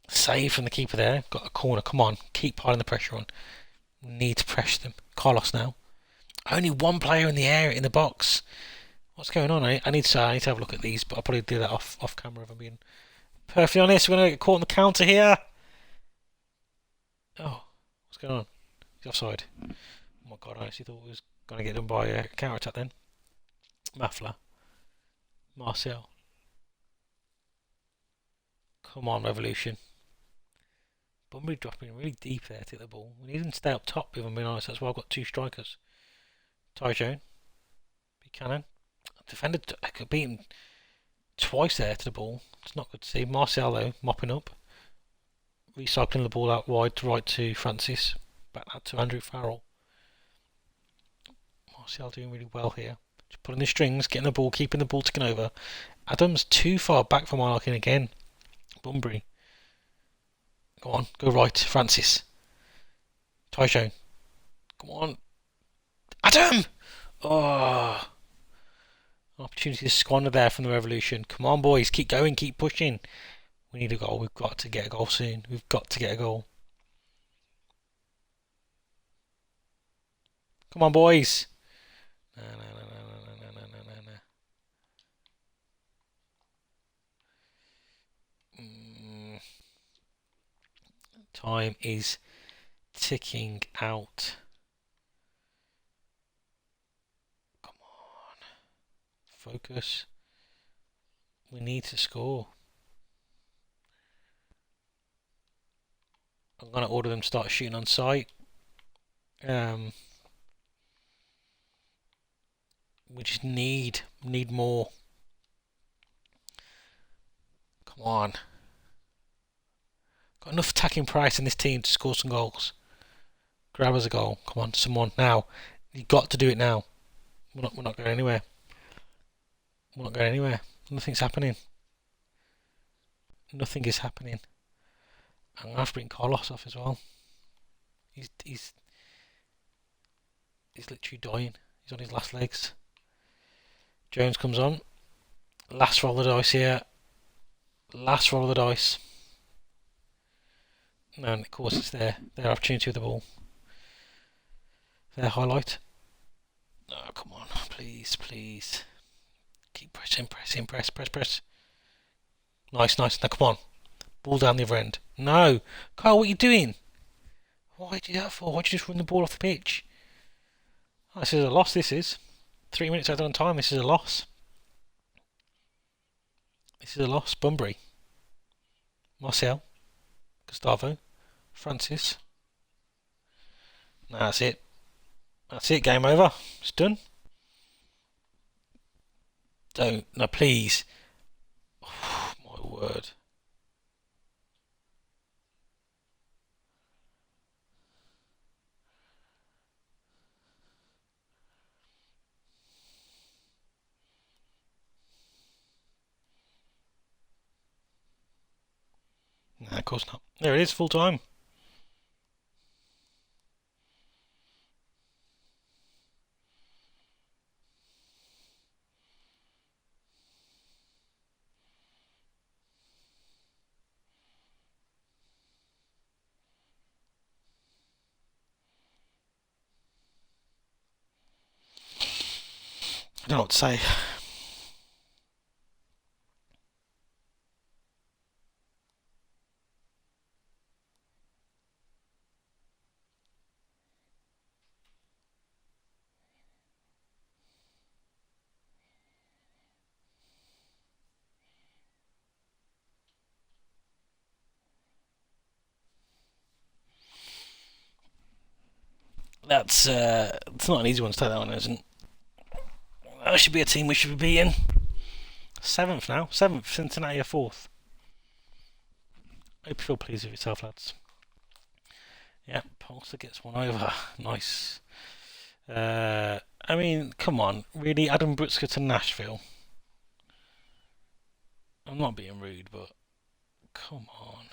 Save from the keeper there. Got a corner. Come on. Keep piling the pressure on. Need to pressure them. Carlos now. Only one player in the area in the box. What's going on? I need to have a look at these, but I'll probably do that off camera if I'm being perfectly honest. We're going to get caught on the counter here. Oh, what's going on? He's offside. Oh my god, I actually thought we was going to get done by a counter attack then. Mafla. Martial. Come on, Revolution. Bunbury dropping really deep there to get the ball. We need him to stay up top, if I'm being honest. That's why I've got two strikers. Tyjon. Buchanan. Defender could beat him twice there to the ball. It's not good to see. Martial though, mopping up. Recycling the ball out wide to right to Francis. Back out to Andrew Farrell. Martial doing really well here. Just pulling the strings, getting the ball, keeping the ball ticking over. Adams too far back for my liking again. Bunbury. Go on, go right, Francis. Tyjon. Come on. Adam! Oh. Opportunity to squander there from the Revolution. Come on, boys, keep going, keep pushing. We need a goal. We've got to get a goal soon. We've got to get a goal. Come on, boys. No. Time is ticking out. Come on. Focus. We need to score. I'm going to order them to start shooting on sight. We just need more. Come on. Got enough attacking price in this team to score some goals. Grab us a goal. Come on, someone now. You've got to do it now. We're not going anywhere. We're not going anywhere. Nothing's happening. Nothing is happening. I'm gonna have to bring Carlos off as well. He's literally dying. He's on his last legs. Jones comes on. Last roll of the dice here. Last roll of the dice. And of course it's their opportunity with the ball. Their highlight. Oh, come on. Please. Keep pressing. Press. Nice. Now come on. Ball down the other end. No. Carl, what are you doing? Why did you do that for? Why'd you just run the ball off the pitch? Oh, this is a loss, this is. 3 minutes out on time, this is a loss. This is a loss. Bunbury. Martial. Gustavo. Francis. No, that's it. That's it, game over. It's done. Don't. No, please. Oh, my word. No, of course not. There it is, full time. I don't know what to say. That's it's not an easy one to take, that one, isn't. That should be a team we should be beating. 7th now. 7th. Cincinnati are 4th. Hope you feel pleased with yourself, lads. Yeah, Polster gets one over. Nice. I mean, come on, really, Adam Brutsker to Nashville. I'm not being rude, but come on.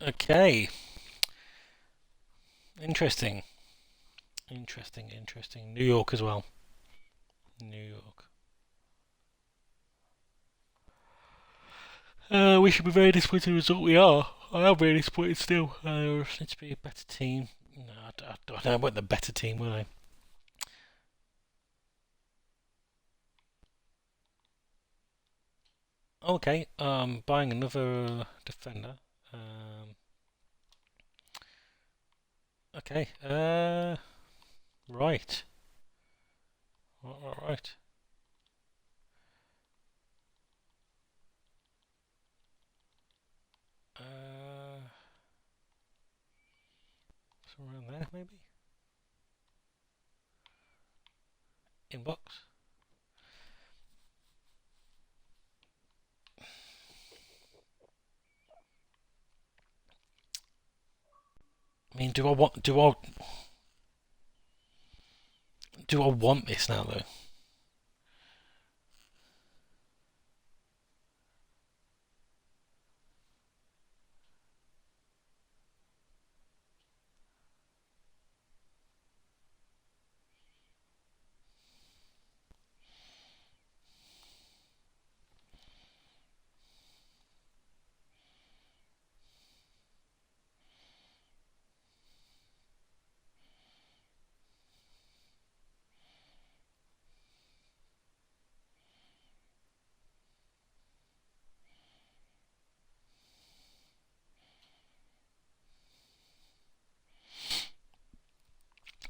Okay, interesting, interesting. New York as well. New York. We should be very disappointed in the result. We are. I am very disappointed still. Need to be a better team. No, I weren't the better team, were they? Okay, buying another defender. Um, okay, right. Right. Uh, Somewhere around there, maybe? Inbox? I mean, do I want this now though?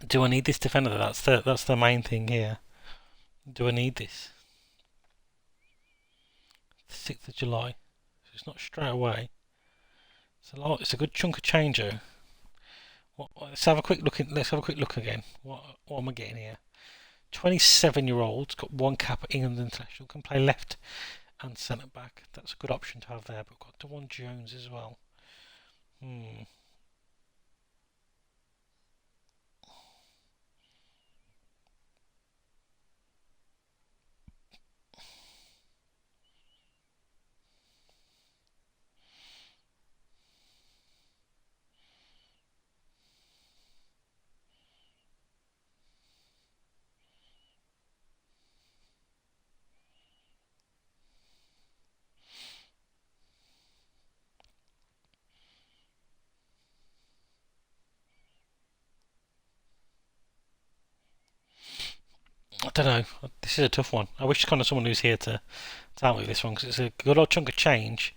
Do I need this defender? That's the main thing here. Do I need this? 6th of July. So it's not straight away. It's a lot. It's a good chunk of changer. Let's have a quick look. Let's have a quick look again. What am I getting here? 27-year-old, got one cap at England International, can play left and centre back. That's a good option to have there. But we've got DeJuan Jones as well. Hmm. I don't know. This is a tough one. I wish kind of someone who's here to help me with this one because it's a good old chunk of change.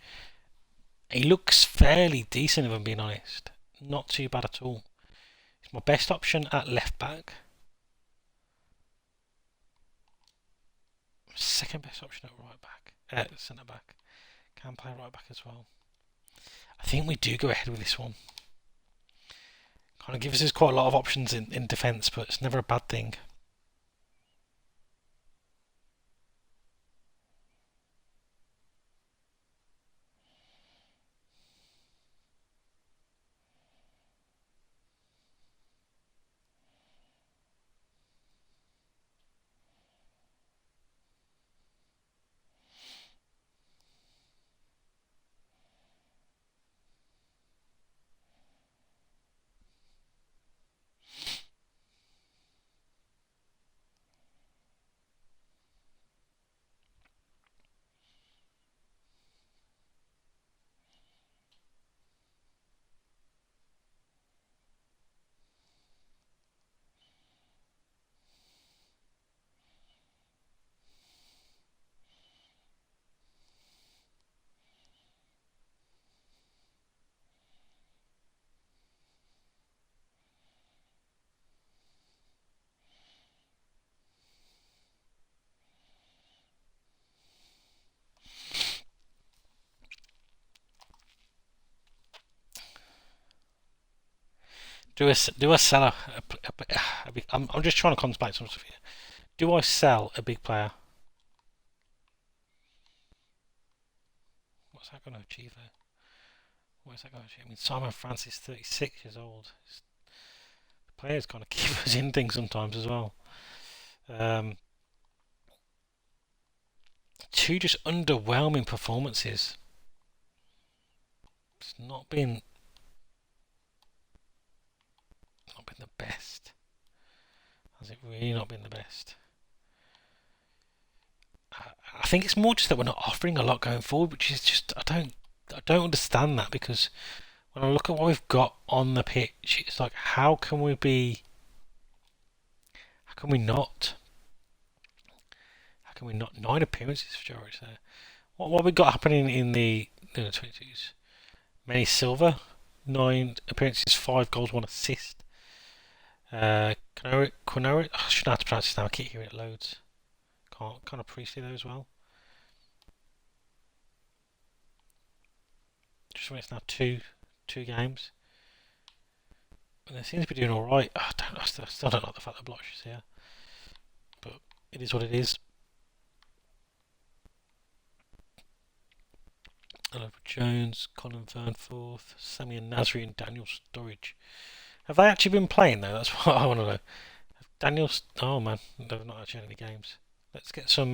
He looks fairly decent, if I'm being honest. Not too bad at all. It's my best option at left back. Second best option at right back. Centre back. Can play right back as well. I think we do go ahead with this one. Kind of gives us quite a lot of options in defence, but it's never a bad thing. Do I sell I'm just trying to contemplate some stuff here. Do I sell a big player? What's that going to achieve though? What is that going to achieve? I mean, Simon Francis, 36 years old. The players kind of keep us in things sometimes as well. Um, two just underwhelming performances. It's not been the best. Has it really not been the best? I think it's more just that we're not offering a lot going forward, which is just I don't understand that, because when I look at what we've got on the pitch, it's like how can we not? How can we not? 9 appearances for Jorich there. What have we got happening in the 22s? Manny Silva, 9 appearances, 5 goals, 1 assist. Quinori, I shouldn't have to pronounce his name. I keep hearing it loads. Can't appreciate those well. Just when it's now two games, and they seem to be doing all right. I still don't like the fact that Blotch is here, but it is what it is. Oliver Jones, Colin Vernforth, Sammy Nasri, and Daniel Sturridge. Have they actually been playing though? That's what I want to know. Oh man, they've not actually had any games. Let's get some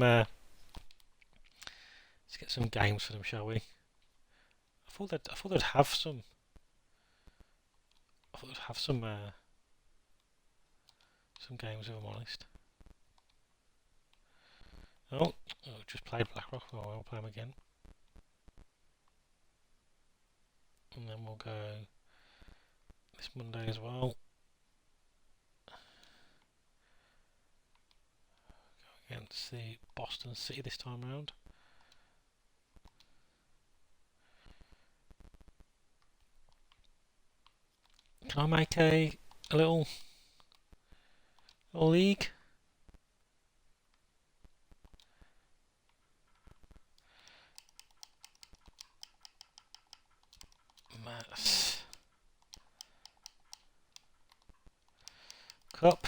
games for them, shall we? I thought they'd have some. I thought they'd have some games, if I'm honest. Oh, just played Blackrock. Oh, I'll play them again. And then we'll go this Monday as well. Go against the Boston City this time around. Can I make a little league? Mass Cup.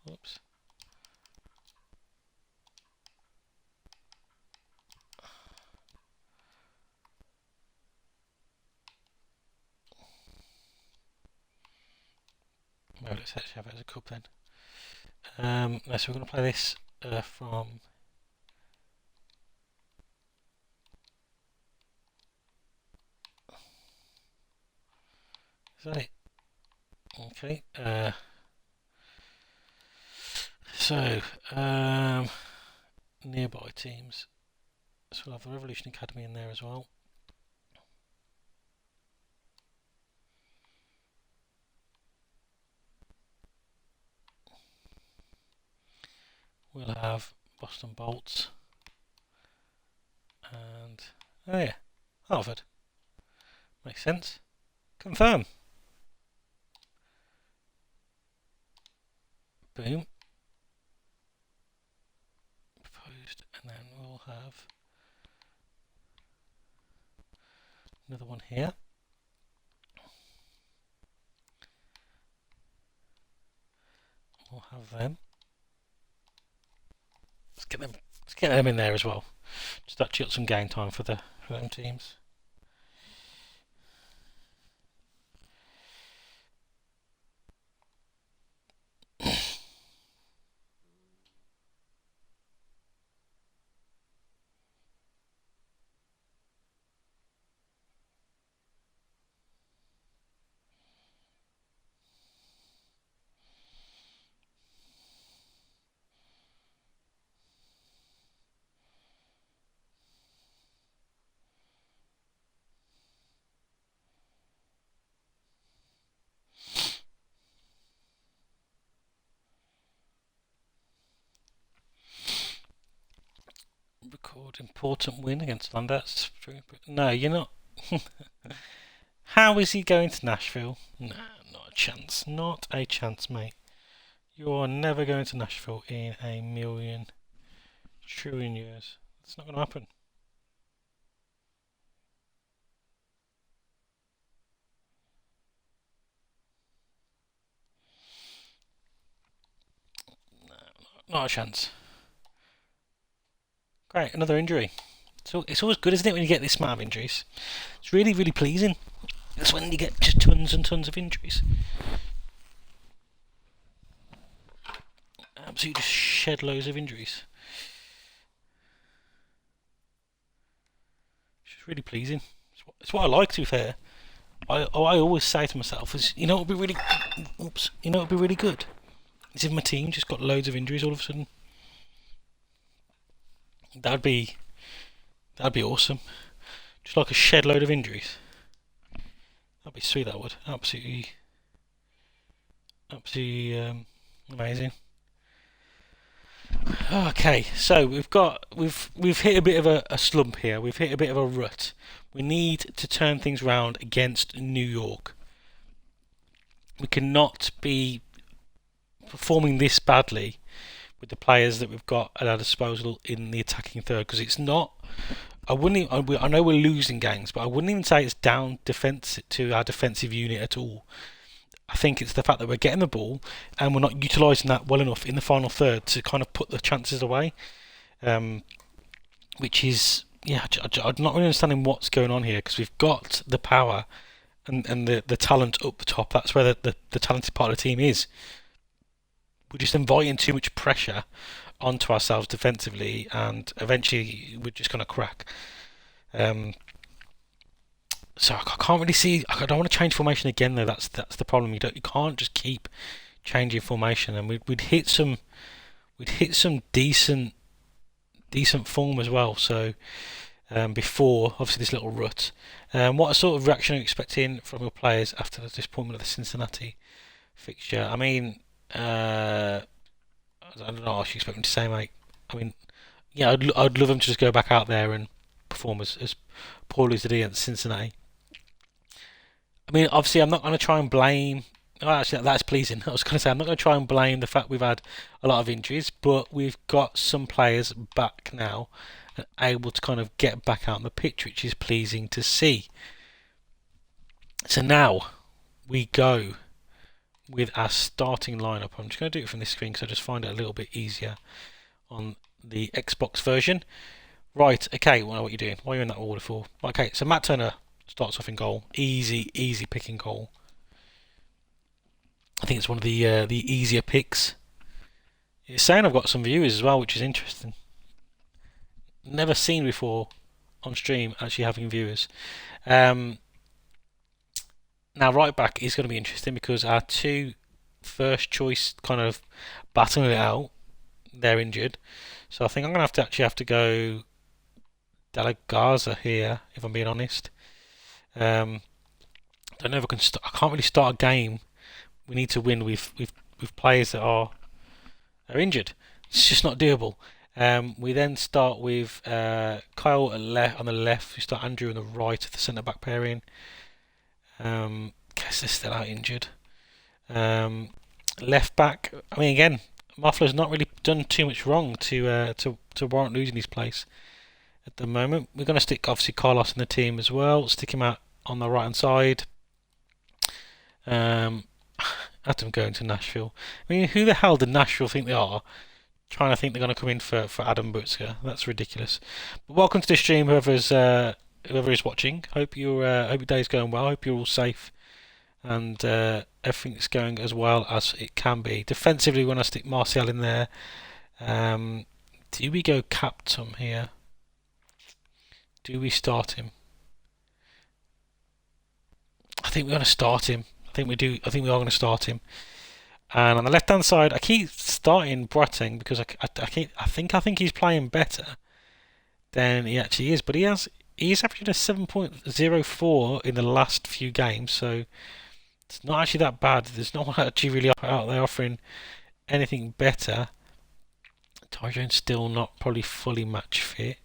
Oops. Well, let's actually have it as a cup then. So we're going to play this from. Is that it? Okay. Nearby teams. So we'll have the Revolution Academy in there as well. We'll have Boston Bolts and oh yeah, Harvard. Makes sense. Confirm. Boom. Proposed, and then we'll have another one here. We'll have them. Let's get them in there as well. Just actually got some game time for them teams. Record important win against London. That's true, but no, you're not. How is he going to Nashville? Nah, not a chance. Not a chance, mate. You're never going to Nashville in a million trillion years. It's not going to happen. Not a chance. Great, another injury. So it's always good, isn't it, when you get this amount of injuries? It's really, really pleasing. That's when you get just tons and tons of injuries. Absolutely just shed loads of injuries. It's just really pleasing. It's what I like, to be fair. I always say to myself is, you know, it'd be really, you know, it'd be really good. Is if my team just got loads of injuries all of a sudden. That'd be awesome. Just like a shed load of injuries. That'd be sweet. That would absolutely amazing. Okay, so we've hit a bit of a slump here. We've hit a bit of a rut. We need to turn things around against New York. We cannot be performing this badly with the players that we've got at our disposal in the attacking third, because it's not. I know we're losing games, but I wouldn't even say it's down to our defensive unit at all. I think it's the fact that we're getting the ball and we're not utilising that well enough in the final third to kind of put the chances away. Which is, yeah, I'm not really understanding what's going on here, because we've got the power and the talent up the top. That's where the talented part of the team is. We're just inviting too much pressure onto ourselves defensively, and eventually we're just going to crack. So I can't really see. I don't want to change formation again, though. That's the problem. You can't just keep changing formation, and we'd hit some decent form as well. So before obviously this little rut, what sort of reaction are you expecting from your players after the disappointment of the Cincinnati fixture? I mean, I don't know what you expect them to say, mate. I mean, yeah, I'd love them to just go back out there and perform as poorly as they did against Cincinnati. I mean, obviously, I'm not going to try and blame. Oh, actually, that's pleasing. I was going to say I'm not going to try and blame the fact we've had a lot of injuries, but we've got some players back now and able to kind of get back out on the pitch, which is pleasing to see. So now we go with our starting lineup. I'm just going to do it from this screen because I just find it a little bit easier on the Xbox version. Right, okay, well, I know what you're doing. Why are you in that order for? Okay, so Matt Turner starts off in goal. Easy picking goal. I think it's one of the easier picks. It's saying I've got some viewers as well, which is interesting. Never seen before on stream actually having viewers. Now right back is going to be interesting because our two first choice kind of battling it out. They're injured, so I think I'm going to have to go De La Garza here, if I'm being honest. I don't know if I can. I can't really start a game. We need to win with players that are injured. It's just not doable. We then start with Kyle on the left. We start Andrew on the right of the centre back pairing. Guess they're still out injured. Left back. I mean, again, Muffler's not really done too much wrong to warrant losing his place at the moment. We're going to stick obviously Carlos in the team as well. Stick him out on the right hand side. Adam going to Nashville. I mean, who the hell did Nashville think they are? Trying to think they're going to come in for Adam Butzka. That's ridiculous. But welcome to the stream, whoever is watching. Hope your day's going well. Hope you're all safe and everything's going as well as it can be. Defensively, when I stick Martial in there, do we go Captain here? Do we start him? I think we're going to start him. I think we do. I think we are going to start him. And on the left hand side, I keep starting Boateng because I think he's playing better than he actually is. But he's averaging a 7.04 in the last few games, so it's not actually that bad. There's no one actually really out there offering anything better. Ty Jones still not probably fully match fit.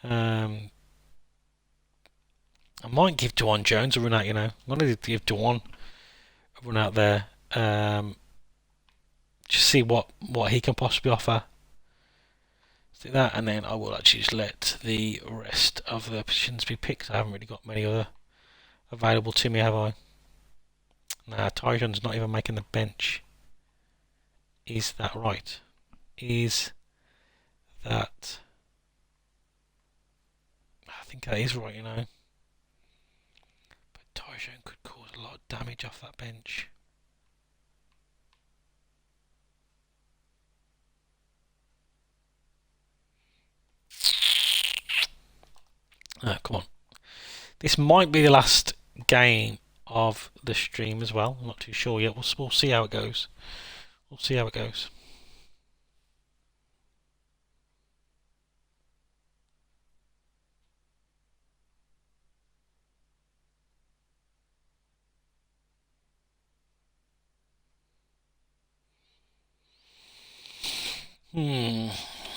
I might give Dwan Jones a run out. I'm going to give Dwan a run out there. Just see what he can possibly offer. Do that, and then I will actually just let the rest of the positions be picked. I haven't really got many other available to me, have I? Nah, Tyron's not even making the bench. Is that right? is that I think that is right, But Tyson could cause a lot of damage off that bench. Come on. This might be the last game of the stream as well. I'm not too sure yet. We'll see how it goes. We'll see how it goes.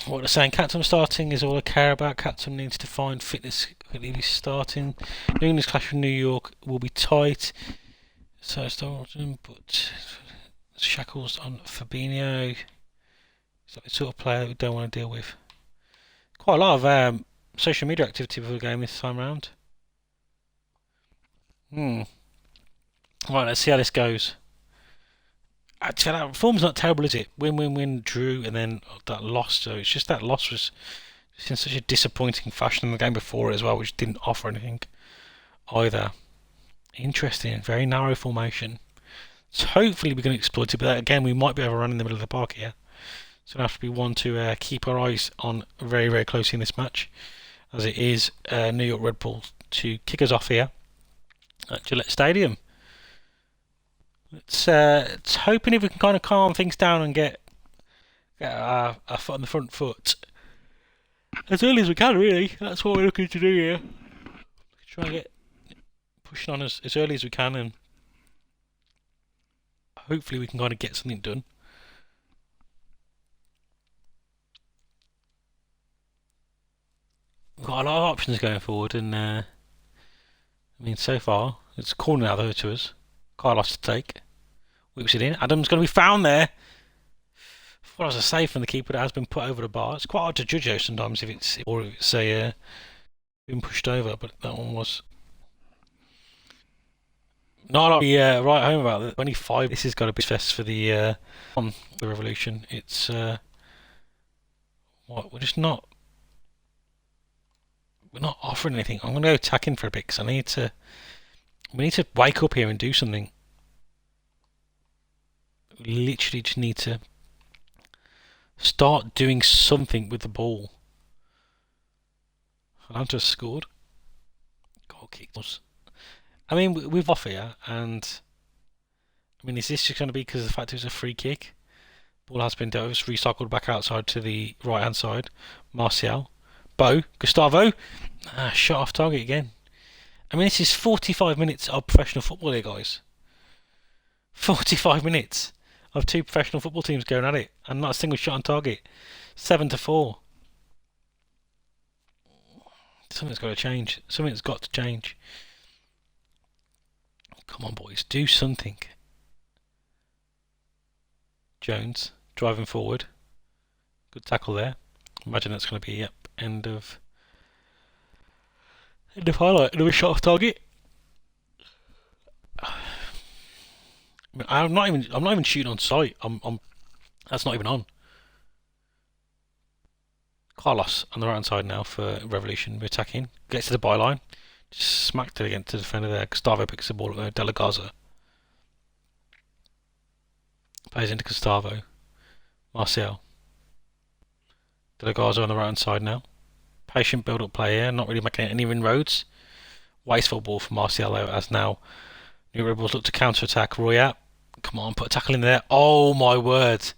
What they're saying, Captain starting is all I care about. Captain needs to find fitness quickly. He's starting. New England's clash with New York will be tight. So it's but shackles on Fabinho. He's like the sort of player that we don't want to deal with. Quite a lot of social media activity before the game this time round. Right, let's see how this goes. Actually, that form's not terrible, is it? Win, drew, and then that loss. So it's just that loss was just in such a disappointing fashion in the game before as well, which didn't offer anything either. Interesting, very narrow formation. So hopefully we can exploit it, but again, we might be overrun in the middle of the park here. So it'll have to be one to keep our eyes on very, very closely in this match, as it is New York Red Bull to kick us off here at Gillette Stadium. It's hoping if we can kind of calm things down and get our foot on the front foot as early as we can, really. That's what we're looking to do here. Try and get pushing on as early as we can, and hopefully we can kind of get something done. We've got a lot of options going forward, and I mean, so far it's a corner now though to us. Carlos to take. Whips it in. Adams going to be found there. Well, as a save from the keeper that has been put over the bar. It's quite hard to judge though sometimes if it's been pushed over, but that one was not a lot to be right home about it. 25. This has got to be fest for the Revolution. It's what we're just not. We're not offering anything. I'm going to go attacking for a bit because we need to wake up here and do something. We literally just need to start doing something with the ball. Atlanta scored. Goal kicks. I mean, we've off here, and I mean, is this just going to be because of the fact it was a free kick? Ball has been dealt with, recycled back outside to the right hand side. Martial. Gustavo. Shot off target again. I mean, this is 45 minutes of professional football here, guys. 45 minutes of two professional football teams going at it, and not a single shot on target. 7-4. Something's got to change. Something's got to change. Come on, boys, do something. Jones driving forward. Good tackle there. Imagine that's going to be end of highlight. Another shot off target. I'm not even shooting on sight. That's not even on. Carlos on the right hand side now for Revolution. We're attacking. Gets to the byline. Just smacked it against the defender there. Gustavo picks the ball up there. De La Garza plays into Gustavo. Martial. De La Garza on the right hand side now. Patient build up play here. Not really making any inroads. Wasteful ball for Martial though, as now New Rebels look to counter attack. Royat. Come on, put a tackle in there. Oh my word.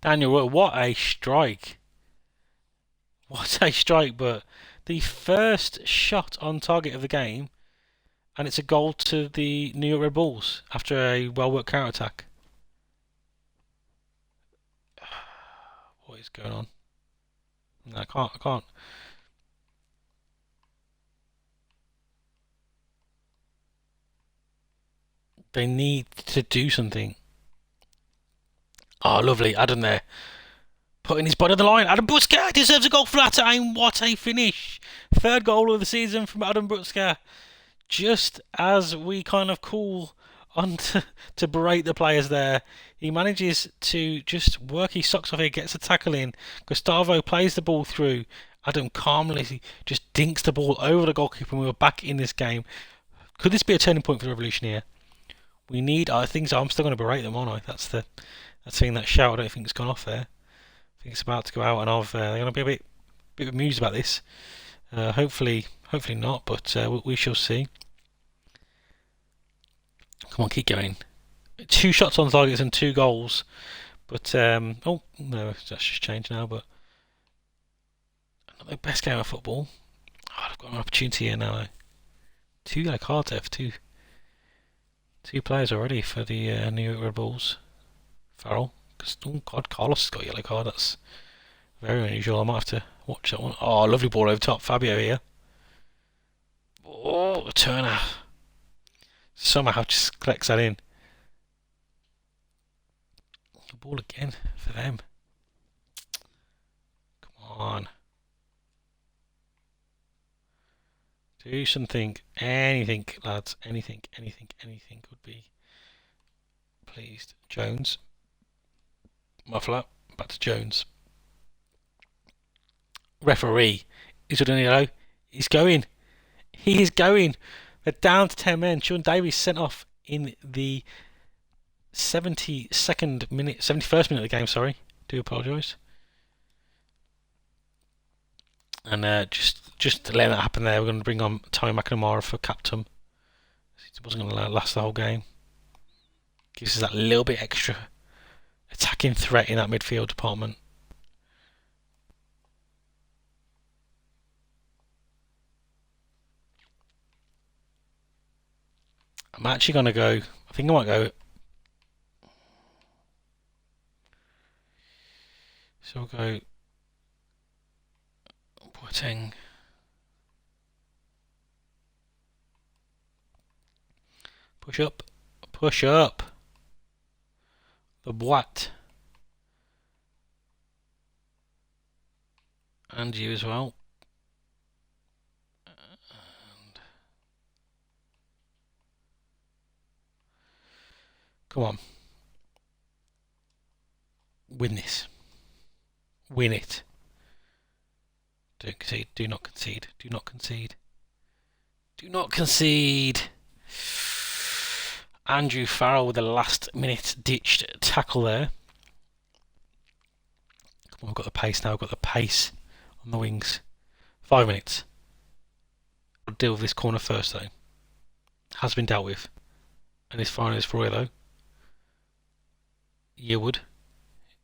Daniel Roy, what a strike. What a strike, but the first shot on target of the game, and it's a goal to the New York Red Bulls after a well-worked counter-attack. What is going on? No, I can't. They need to do something. Oh, lovely. Adam there. Putting his body on the line. Adam Brutska deserves a goal for that time. What a finish. Third goal of the season from Adam Brutska. Just as we kind of call on to berate the players there. He manages to just work his socks off here, gets a tackle in. Gustavo plays the ball through. Adam calmly just dinks the ball over the goalkeeper, and we were back in this game. Could this be a turning point for the Revolution here? We need. I think so. I'm still going to berate them, aren't I? That's the thing. That shout, I don't think it's gone off there. I think it's about to go out, and they're going to be a bit amused about this. Hopefully not, but we shall see. Come on, keep going. 2 shots on targets and 2 goals. But, oh, no, that's just changed now, but not the best game of football. Oh, I've got an opportunity here now. 2 yellow cards there for 2 players already for the New York Red Bulls. Farrell. Oh, God, Carlos has got a yellow card. That's very unusual. I might have to watch that one. Oh, lovely ball over top. Fabio here. Oh, Turner. Somehow just collects that in. The ball again for them. Come on. Do something. Anything, lads. Anything would be pleased. Jones. Muffler. Back to Jones. Referee. Is it an yellow? He's going. He is going. They're down to 10 men. Sean Davies sent off in the 71st minute of the game, sorry. Do apologise. And just to let that happen there, we're going to bring on Tommy McNamara for captain. It wasn't going to last the whole game. Gives us that little bit extra attacking threat in that midfield department. I'm actually going to go, I think I might go, so we'll go Boateng. Push up. Push up. The Boat. And you as well. And come on. Win this. Win it. Don't concede. Do not concede. Do not concede. Do not concede. Andrew Farrell with the last minute ditched tackle there. Come on, we've got the pace now. We've got the pace on the wings. 5 minutes. I'll deal with this corner first though. Has been dealt with. And this final is for Roy though. Yearwood.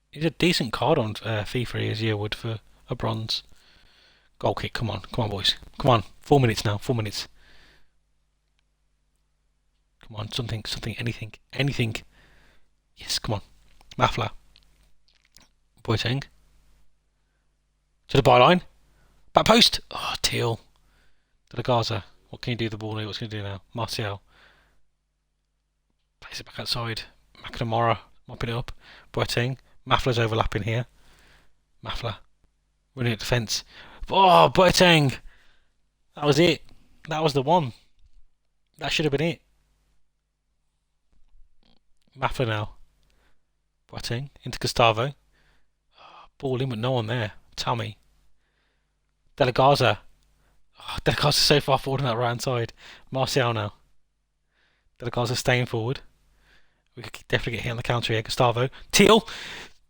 He's a decent card on FIFA. He is Yearwood for a bronze. Goal kick. Come on. Come on, boys. Come on. 4 minutes now. 4 minutes. Come on. Something. Anything. Yes, come on. Mafla. Boateng. To the byline. Back post. Oh, Teal. To the Gaza. What can you do with the ball here? What's going to do now? Martial. Plays it back outside. McNamara mopping it up. Boateng. Mafla's overlapping here. Mafla. Running at defence. Oh, Boateng! That was it. That was the one. That should have been it. Mafla now. Boateng into Gustavo. Ball in, but no one there. Tommy. De La Garza. Oh, De La Garza's so far forward on that right hand side. Martial now. De La Garza staying forward. We could definitely get hit on the counter here. Gustavo. Teal.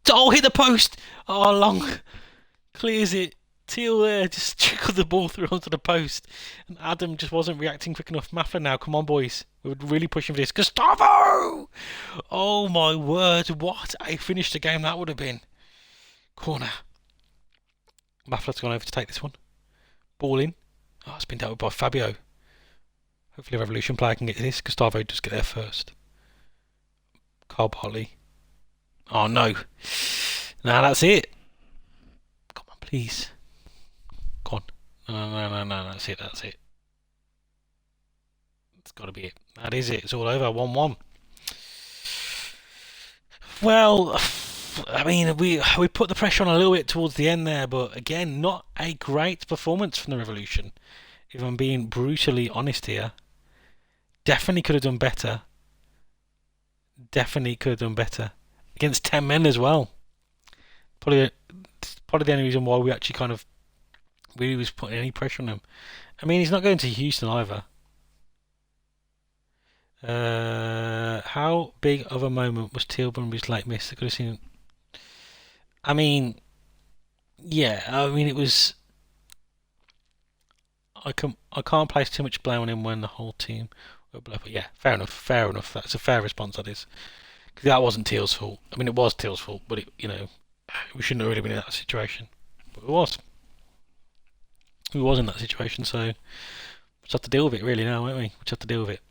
Oh, hit the post. Oh, Long clears it. Teal there just trickled the ball through onto the post. And Adam just wasn't reacting quick enough. Mafla now. Come on, boys. We're really pushing for this. Gustavo! Oh, my word. What a finish the game that would have been. Corner. Mafla's gone over to take this one. Ball in. Oh, it's been dealt with by Fabio. Hopefully a Revolution player can get this. Gustavo does get there first. Carl Bartley. Oh no. Now that's it. Come on, please. Go on. No. That's it. It's got to be it. That is it. It's all over. 1-1. Well, I mean, we put the pressure on a little bit towards the end there, but again, not a great performance from the Revolution. If I'm being brutally honest here, definitely could have done better. Definitely could have done better against 10 men as well. Probably, probably the only reason why we actually kind of really was putting any pressure on him. I mean, he's not going to Houston either. How big of a moment was Teal Bunbury's late miss? I could have seen. I mean, yeah. I mean, it was. I can't place too much blame on him when the whole team were below. But yeah, fair enough. Fair enough. That's a fair response. That is, because that wasn't Teal's fault. I mean, it was Teal's fault, but we shouldn't have really been in that situation. But it was. We was in that situation, so we just have to deal with it, really. Now, won't we? We just have to deal with it.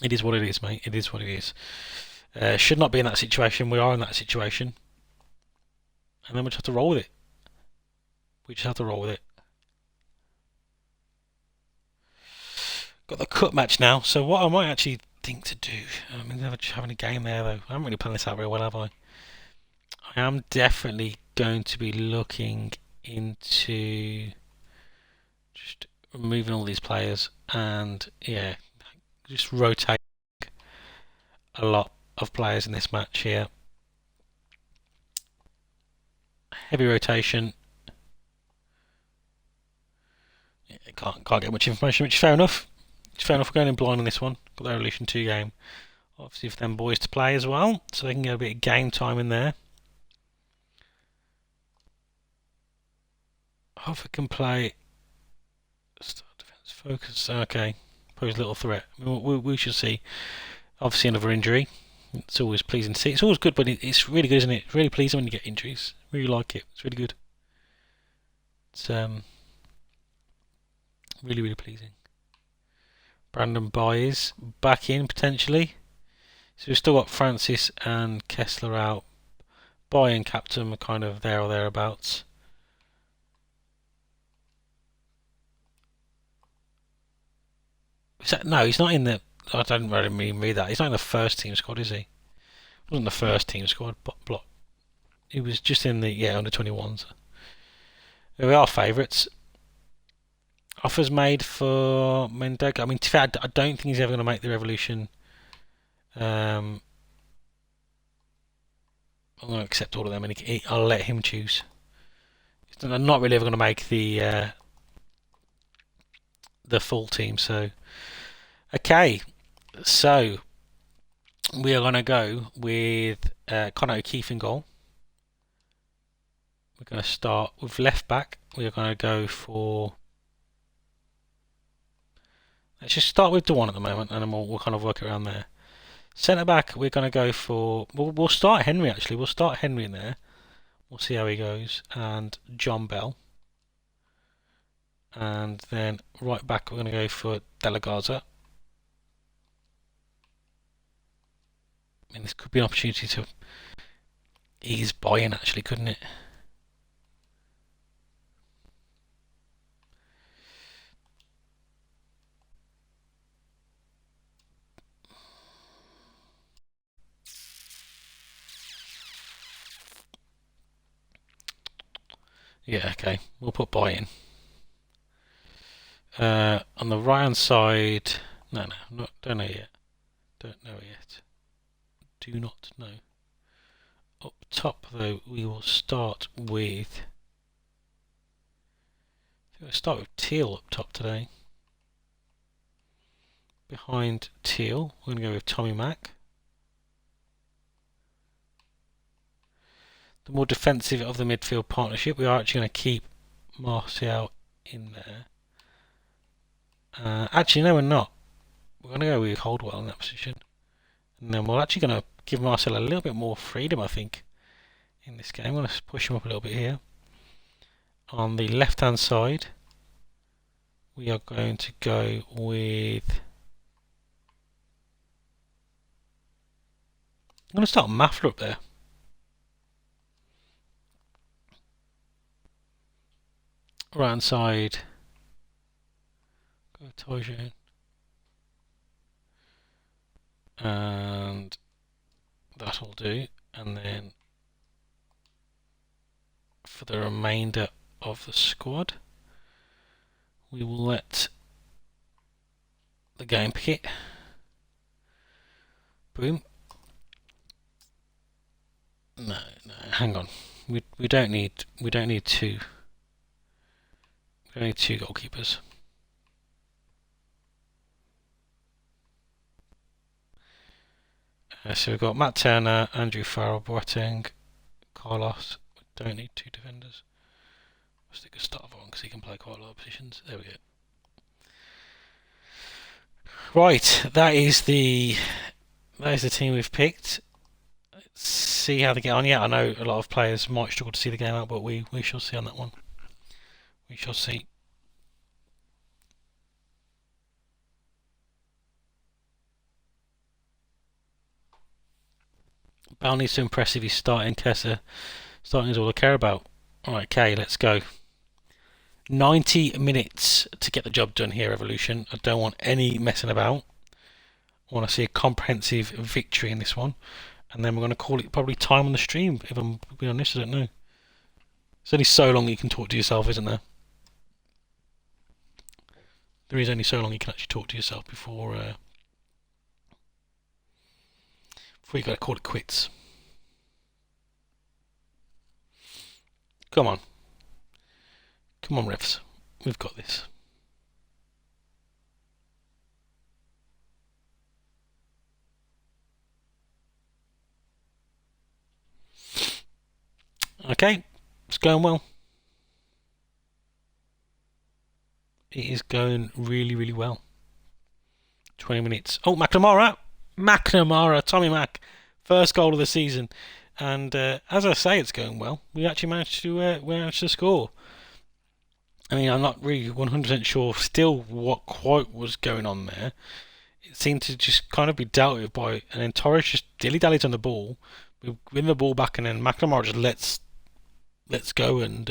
It is what it is, mate. It is what it is. Should not be in that situation. We are in that situation, and then we just have to roll with it. We just have to roll with it. Got the cup match now, so what I might actually think to do. I mean, never having a game there though. I haven't really planned this out very well, have I? I am definitely going to be looking into just removing all these players and yeah, just rotate a lot of players in this match here. Heavy rotation. Yeah, can't get much information, which is fair enough. It's fair enough. We're going in blind on this one. Got the Evolution 2 game. Obviously for them boys to play as well, so they can get a bit of game time in there. Hoffa can play. Start defense focus. Okay, pose a little threat. We shall see. Obviously another injury. It's always pleasing to see. It's always good, but it's really good, isn't it? It's really pleasing when you get injuries. Really like it. It's really good. It's really pleasing. Brandon Byers back in potentially. So we've still got Francis and Kessler out. Boy and Captain are kind of there or thereabouts. No, he's not in the. I don't really mean read that. He's not in the first team squad, is he? He wasn't the first team squad, but block. He was just in the under 21s. We are favourites. Offers made for Mendoza. I mean, to be fair, I don't think he's ever going to make the Revolution. I'm going to accept all of them, and I'll let him choose. I'm not really ever going to make the full team. So, okay, so we are going to go with Conor O'Keefe in goal. We're going to start with left back. We are going to go for. Let's just start with Dewan at the moment, and then we'll kind of work around there. Centre back, we're going to go for. We'll start Henry actually. We'll start Henry in there. We'll see how he goes, and John Bell. And then right back, we're going to go for De La Garza. I mean, this could be an opportunity to ease buy-in, actually, couldn't it? Yeah, okay. We'll put buy-in. On the right-hand side... No, don't know yet. Don't know yet. Do not know. Up top, though, we will start with... We'll start with Teal up top today. Behind Teal, we're going to go with Tommy Mack. The more defensive of the midfield partnership, we are actually going to keep Martial in there. Actually, no, we're not. We're going to go with Holdwell in that position. And then we're actually going to give Martial a little bit more freedom, I think, in this game. I'm going to push him up a little bit here. On the left-hand side, we are going to go with... I'm going to start Mafla up there. Right hand side, go Tojo. And that'll do. And then for the remainder of the squad, we will let the game pick it. Boom. No, no, hang on. We don't need two. We don't need two goalkeepers. So we've got Matt Turner, Andrew Farrell, Boateng, Carlos. We don't need two defenders. Let's take a start one because he can play quite a lot of positions. There we go. Right, that is the team we've picked. Let's see how they get on. Yeah, I know a lot of players might struggle to see the game out, but we shall see on that one. We shall see. Bale needs to impress if he's starting. Kessa starting is all I care about. Alright, okay, let's go. 90 minutes to get the job done here, Evolution. I don't want any messing about. I want to see a comprehensive victory in this one. And then we're going to call it probably time on the stream, if I'm being honest, I don't know. It's only so long you can talk to yourself, isn't there? There is only so long you can actually talk to yourself before you got to call it quits. Come on. Come on, refs. We've got this. Okay, it's going well. It is going really, really well. 20 minutes. Oh, McNamara, Tommy Mac. First goal of the season. And as I say, it's going well. We actually managed to score. I mean, I'm not really 100% sure still what quite was going on there. It seemed to just kind of be dealt with by, and then Torres just dilly-dallied on the ball. We win the ball back, and then McNamara just let's go, and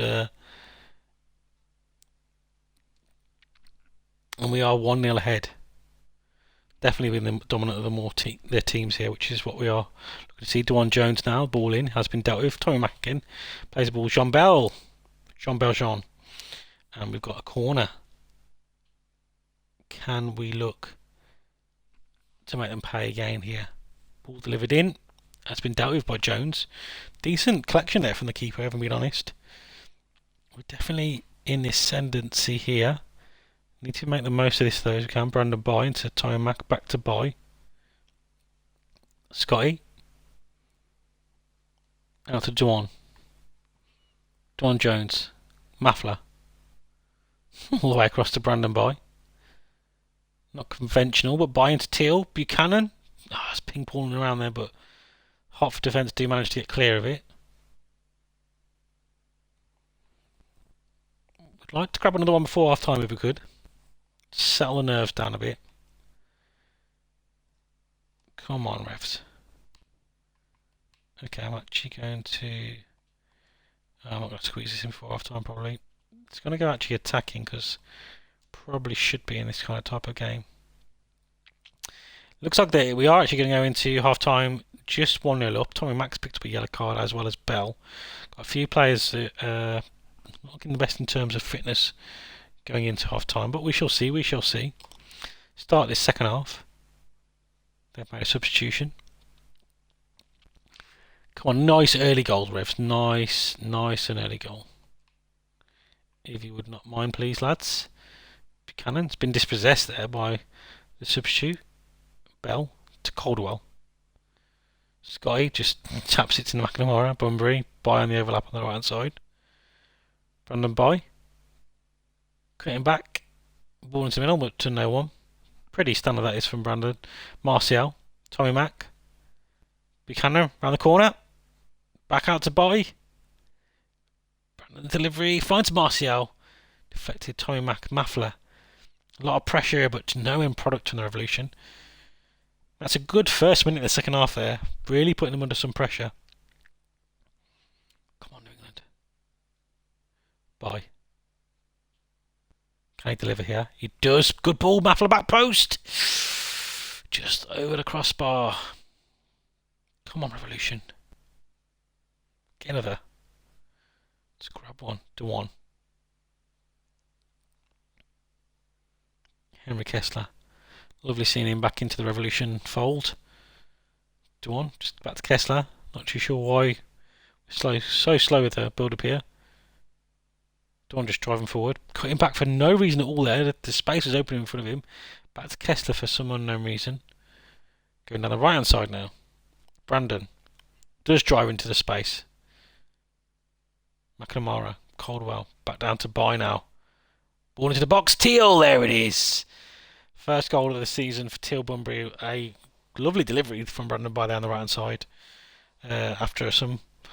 we are 1-0 ahead. Definitely been the dominant of their teams here, which is what we are looking to see. Dwan Jones now, ball in, has been dealt with. Tommy Mac again, plays the ball. Jean Belgian. And we've got a corner. Can we look to make them pay again here? Ball delivered in. Has been dealt with by Jones. Decent collection there from the keeper, if I'm being honest. We're definitely in the ascendancy here. Need to make the most of this though as we can. Brandon Boy into Tommy Mac, back to Boy. Scotty. Out to Dwan. Dwan Jones. Mafla. All the way across to Brandon Boy. Not conventional, but Boy into Teal. Buchanan. It's ping-ponging around there, but Hertford defence do manage to get clear of it. I'd like to grab another one before half time if we could. Settle the nerves down a bit. Come on, refs. Okay, I'm actually going to... I'm not going to squeeze this in before half time probably. It's going to go actually attacking because probably should be in this kind of type of game. Looks like we are actually going to go into half time just 1-0 up. Tommy Max picked up a yellow card as well as Bell. Got a few players that not looking the best in terms of fitness going into half time, but we shall see. Start this second half. They've made a substitution. Come on, nice early goal, Revs. Nice and early goal. If you would not mind, please, lads. Buchanan's been dispossessed there by the substitute. Bell to Caldwell. Scotty just taps it to McNamara. Bunbury. Boy on the overlap on the right hand side. Brandon Boy. Cutting back. Ball into the middle, but to no one. Pretty standard that is from Brandon. Martial. Tommy Mac. Buchanan round the corner. Back out to Boy. Brandon delivery. Finds Martial. Deflected Tommy Mac. Mafla. A lot of pressure, but no end product from the Revolution. That's a good first minute in the second half there. Really putting them under some pressure. Come on, New England. Boy. Can he deliver here? He does. Good ball, Mafla back post. Just over the crossbar. Come on, Revolution. Get another. Let's grab one. To one. Henry Kessler. Lovely seeing him back into the Revolution fold. To one. Just back to Kessler. Not too sure why Slow, so slow with the build up here. Dawn just driving forward. Cutting back for no reason at all there. The space was opening in front of him. Back to Kessler for some unknown reason. Going down the right hand side now. Brandon does drive into the space. McNamara, Caldwell, back down to Bye now. Ball into the box. Teal, there it is. First goal of the season for Teal Bunbury. A lovely delivery from Brandon Bye there on the right hand side. After some. I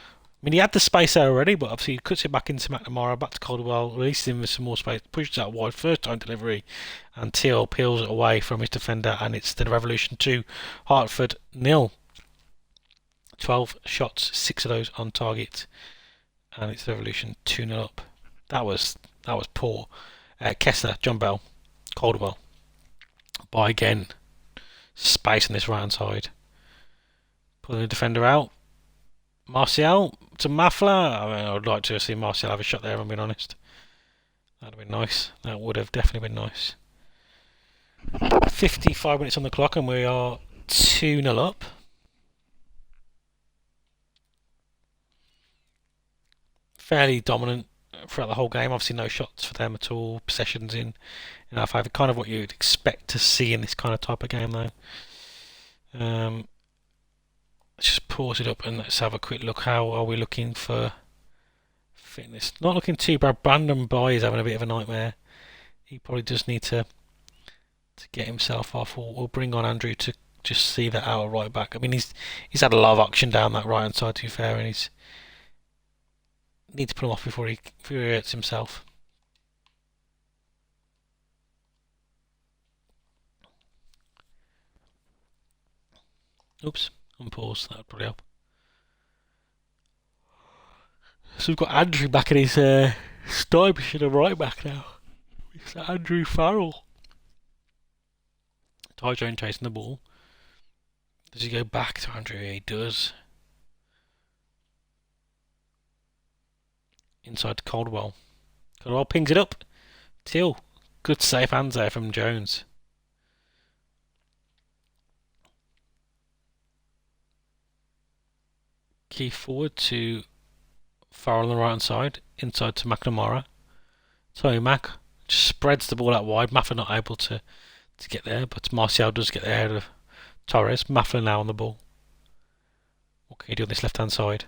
mean, he had the space there already, but obviously he cuts it back into McNamara, back to Caldwell, releases him with some more space, pushes out wide, first time delivery, and Teal peels it away from his defender, and it's the Revolution 2, Hartford 0. 12 shots, 6 of those on target, and it's the Revolution 2-0 up. That was poor. Kessler, John Bell, Caldwell. Bye again. Space on this right hand side. Pulling the defender out. Martial to Mafla. I mean, I would like to see Martial have a shot there, if I'm being honest. That would have been nice. That would have definitely been nice. 55 minutes on the clock and we are 2-0 up. Fairly dominant throughout the whole game. Obviously no shots for them at all. Possessions in our favour. Kind of what you'd expect to see in this kind of type of game though. Let's just pause it up and let's have a quick look. How are we looking for fitness? Not looking too bad. Brandon Bye is having a bit of a nightmare. He probably does need to get himself off. We'll bring on Andrew to just see that out right back. I mean, he's had a lot of action down that right hand side, to be fair, and he's need to put him off before he hurts himself. Oops, unpause. That would probably help. So we've got Andrew back in his starting position of right back now. It's Andrew Farrell. Ty Jones chasing the ball. Does he go back to Andrew? He does. Inside to Caldwell. Caldwell pings it up. Teal. Good safe hands there from Jones. Key forward to Farrell on the right hand side. Inside to McNamara. So Mac just spreads the ball out wide. Mafla not able to get there, but Martial does get there ahead of Torres. Mafla now on the ball. What can he do on this left hand side?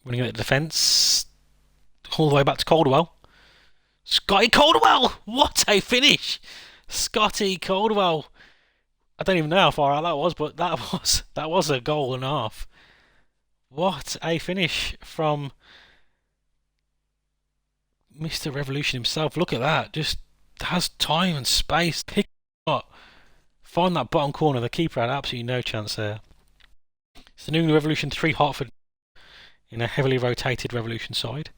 Running at the defence. All the way back to Caldwell. Scotty Caldwell! What a finish! Scotty Caldwell. I don't even know how far out that was, but that was a goal and a half. What a finish from Mr. Revolution himself. Look at that. Just has time and space. Pick up. Find that bottom corner. The keeper had absolutely no chance there. It's the New England Revolution 3 Hartford in a heavily rotated Revolution side.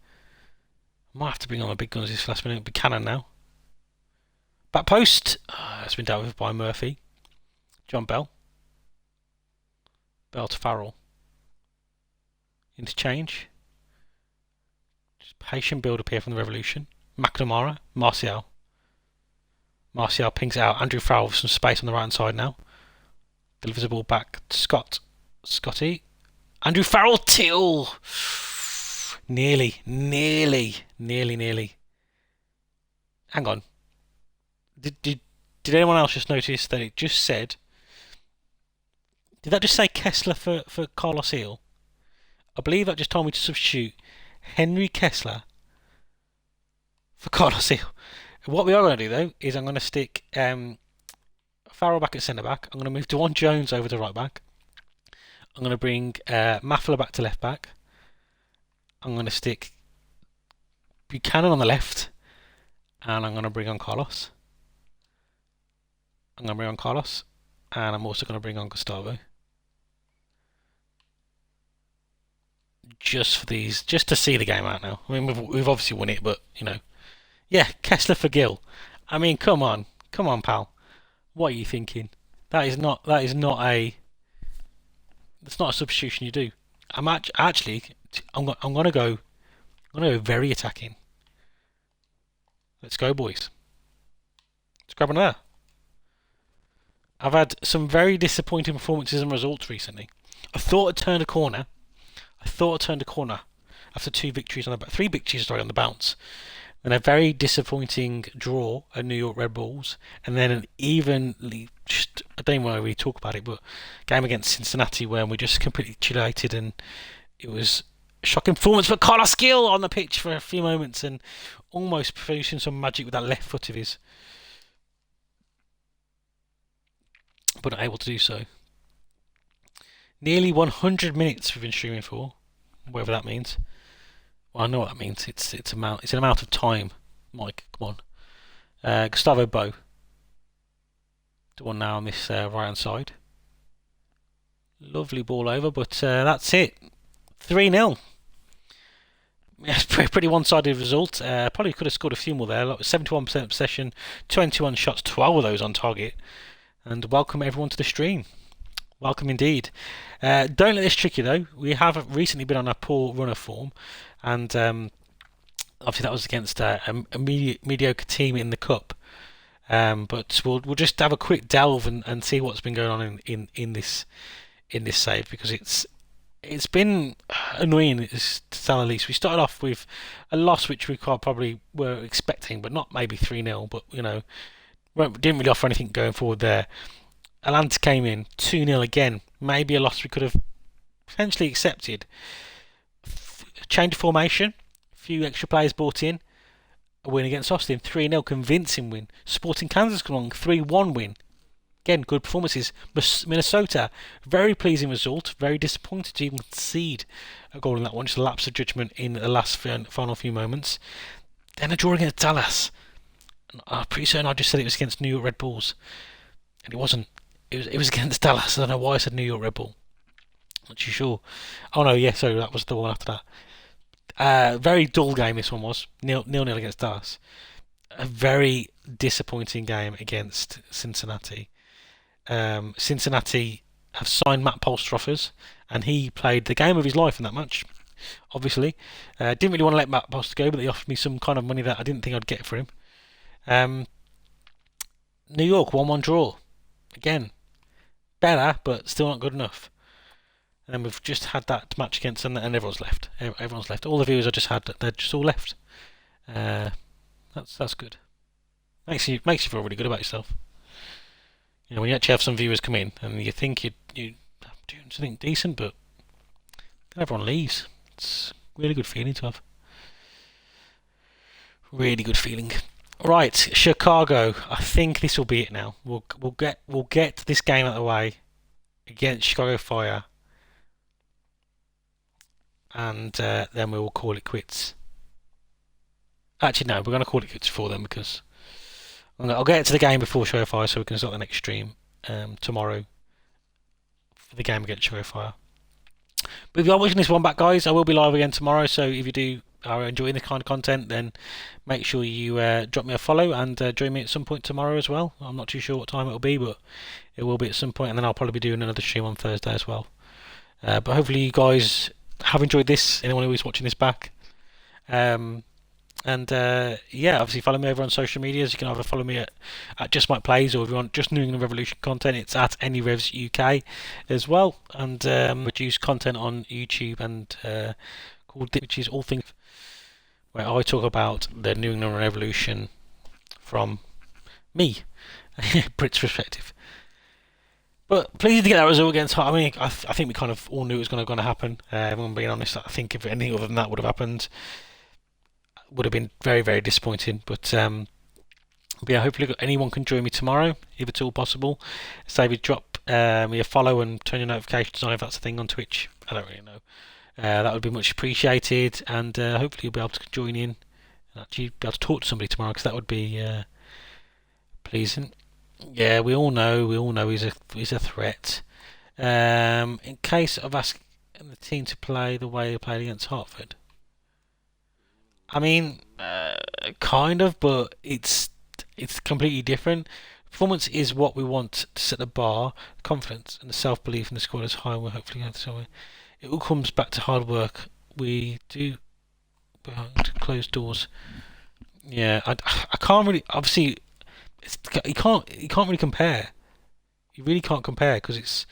Might have to bring on the big guns this last minute. Buchanan now. Back post. It's been dealt with by Murphy. John Bell. Bell to Farrell. Interchange. Just patient build up here from the Revolution. McNamara. Martial. Martial pings it out. Andrew Farrell with some space on the right hand side now. Delivers the ball back to Scott. Scotty. Andrew Farrell. Teal. Nearly. Hang on. Did anyone else just notice that it just said? Did that just say Kessler for Carlos Eel? I believe that just told me to substitute Henry Kessler for Carlos Eel. What we are going to do though is I'm going to stick Farrell back at centre back. I'm going to move Dewan Jones over to right back. I'm going to bring Mafla back to left back. I'm going to stick Buchanan on the left, and I'm going to bring on Carlos. And I'm also going to bring on Gustavo. Just to see the game out now. I mean, we've obviously won it, but you know, yeah, Kessler for Gill. I mean, come on, pal. What are you thinking? That's not a substitution you do. I'm gonna go very attacking. Let's go, boys. Let's grab another. I've had some very disappointing performances and results recently. I thought I'd turned a corner. I thought I turned a corner after three victories on the bounce. Then a very disappointing draw at New York Red Bulls, and then an evenly, just I don't even want to really talk about it, but game against Cincinnati where we just completely chilliated, and it was a shocking performance for Carlos Gil on the pitch for a few moments and almost producing some magic with that left foot of his, but not able to do so. Nearly 100 minutes we've been streaming for, whatever that means. Well, I know what that means. It's an amount of time. Mike, come on. Gustavo Bo. The one now on this right hand side. Lovely ball over, but that's it. 3-0. Yeah, it's a pretty one-sided result. Probably could have scored a few more there. 71% possession, 21 shots, 12 of those on target. And welcome everyone to the stream. Welcome indeed. Don't let this trick you though. We have recently been on a poor run of form, and obviously that was against a mediocre team in the cup. But we'll just have a quick delve and see what's been going on in this save, because it's been annoying to say the least. We started off with a loss which we probably were expecting, but not maybe 3-0. But didn't really offer anything going forward there. Atlanta came in 2-0 again. Maybe a loss we could have potentially accepted. Change of formation. A few extra players brought in. A win against Austin. 3-0. Convincing win. Sporting Kansas come along. 3-1 win. Again, good performances. Minnesota. Very pleasing result. Very disappointed to even concede a goal in that one. Just a lapse of judgment in the last final few moments. Then a draw against Dallas. I'm pretty certain I just said it was against New York Red Bulls. And it wasn't. It was against Dallas. I don't know why I said New York Red Bull. Not too sure. Oh no, yeah, sorry, that was the one after that. Very dull game this one was. 0-0 against Dallas. A very disappointing game against Cincinnati. Cincinnati have signed Matt Polstroffers, and he played the game of his life in that match. Obviously, didn't really want to let Matt Polstroffers go, but they offered me some kind of money that I didn't think I'd get for him. New York 1-1 draw. Again, better, but still not good enough. And we've just had that match against, and everyone's left. Everyone's left. All the viewers I just had, they're just all left. That's good. Makes you feel really good about yourself. When you actually have some viewers come in and you think you're doing something decent, but everyone leaves. It's a really good feeling to have. Really good feeling. Right, Chicago. I think this will be it now. We'll get this game out of the way against Chicago Fire, and then we will call it quits. Actually, no, we're going to call it quits for them, because I'll get to the game before Chicago Fire, so we can start the next stream tomorrow for the game against Chicago Fire. But if you are watching this one back, guys, I will be live again tomorrow. So if you are enjoying this kind of content, then make sure you drop me a follow and join me at some point tomorrow as well. I'm not too sure what time it will be, but it will be at some point, and then I'll probably be doing another stream on Thursday as well. But hopefully you guys have enjoyed this, anyone who is watching this back. Yeah, obviously follow me over on social medias. You can either follow me at Just Mike Plays, or if you want just New England Revolution content, it's at AnyRevs UK as well. And produce content on YouTube and called which is All Things, where I talk about the New England Revolution from me, Brit's perspective. But pleased to get that result against Hart. I mean, I think we kind of all knew it was going to happen. Everyone being honest, I think if anything other than that would have happened, would have been very, very disappointing. But yeah, hopefully anyone can join me tomorrow, if it's all possible. So if you drop me a follow and turn your notifications on, if that's a thing on Twitch, I don't really know. That would be much appreciated, and hopefully you'll be able to join in and actually be able to talk to somebody tomorrow, because that would be pleasing. Yeah, we all know he's a threat. In case of asking the team to play the way they played against Hartford, I mean, kind of, but it's completely different. Performance is what we want to set the bar. Confidence and the self-belief in the squad is high, and we're hopefully going to. It all comes back to hard work. We do behind closed doors. Yeah, I can't really. Obviously, you can't really compare. You really can't compare, because this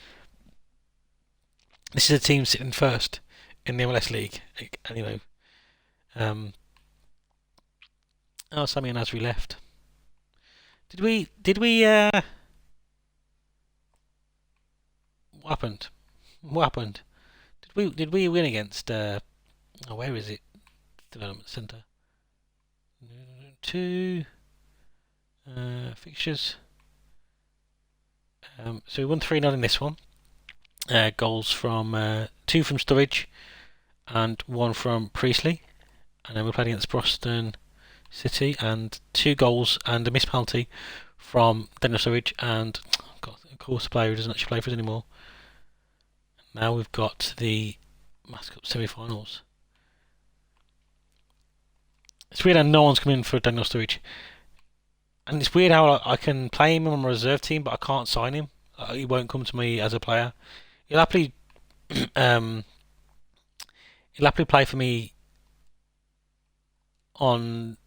is a team sitting first in the MLS League. And, oh, Sammy and Nasri left. Did we what happened? What happened? Did we win against oh, where is it? Development Centre. 2 fixtures. So we won 3-0 in this one. Goals from 2 from Sturridge and 1 from Priestley. And then we played against Boston City and 2 goals and a missed penalty from Daniel Sturridge and of course a player who doesn't actually play for us anymore. Now we've got the Mass Cup semi-finals. It's weird how no one's coming in for Daniel Sturridge. And it's weird how I can play him on my reserve team, but I can't sign him. He won't come to me as a player. He'll happily, um, he'll happily play for me on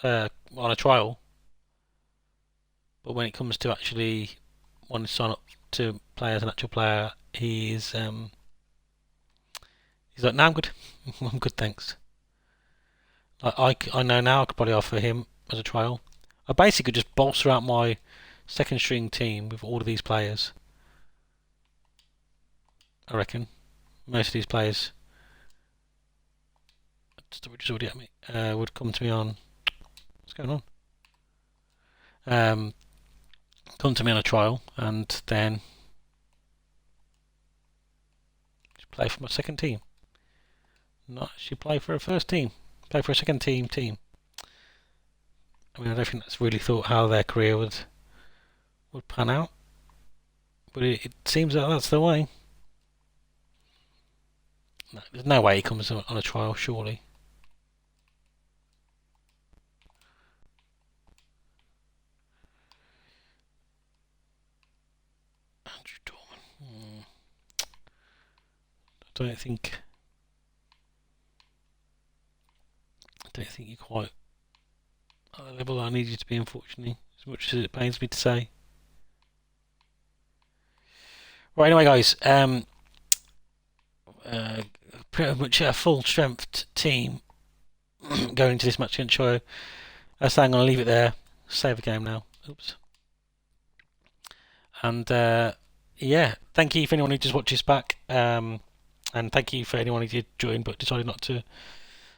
a trial, but when it comes to actually wanting to sign up to play as an actual player, he's like, "No, I'm good. I'm good, thanks." I know now I could probably offer him as a trial. I basically could just bolster out my second string team with all of these players. I reckon most of these players, which is already at me, would come to me on. What's going on? Come to me on a trial and then just play for my second team. Not actually play for a first team. Play for a second team. I mean, I don't think that's really thought how their career would pan out, but it seems that that's the way. No, there's no way he comes on a trial, surely. Andrew Dorman. I don't think you're quite at the level I need you to be, unfortunately, as much as it pains me to say. Right, anyway, guys, pretty much a full strength team going into this match against Choyo. So I'm going to leave it there. Save the game now. Oops. And yeah, thank you for anyone who just watches back. And thank you for anyone who did join but decided not to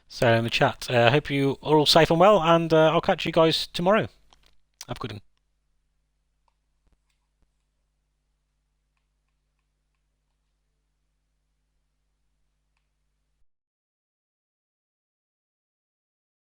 say in the chat. I hope you are all safe and well, and I'll catch you guys tomorrow. Have a good one.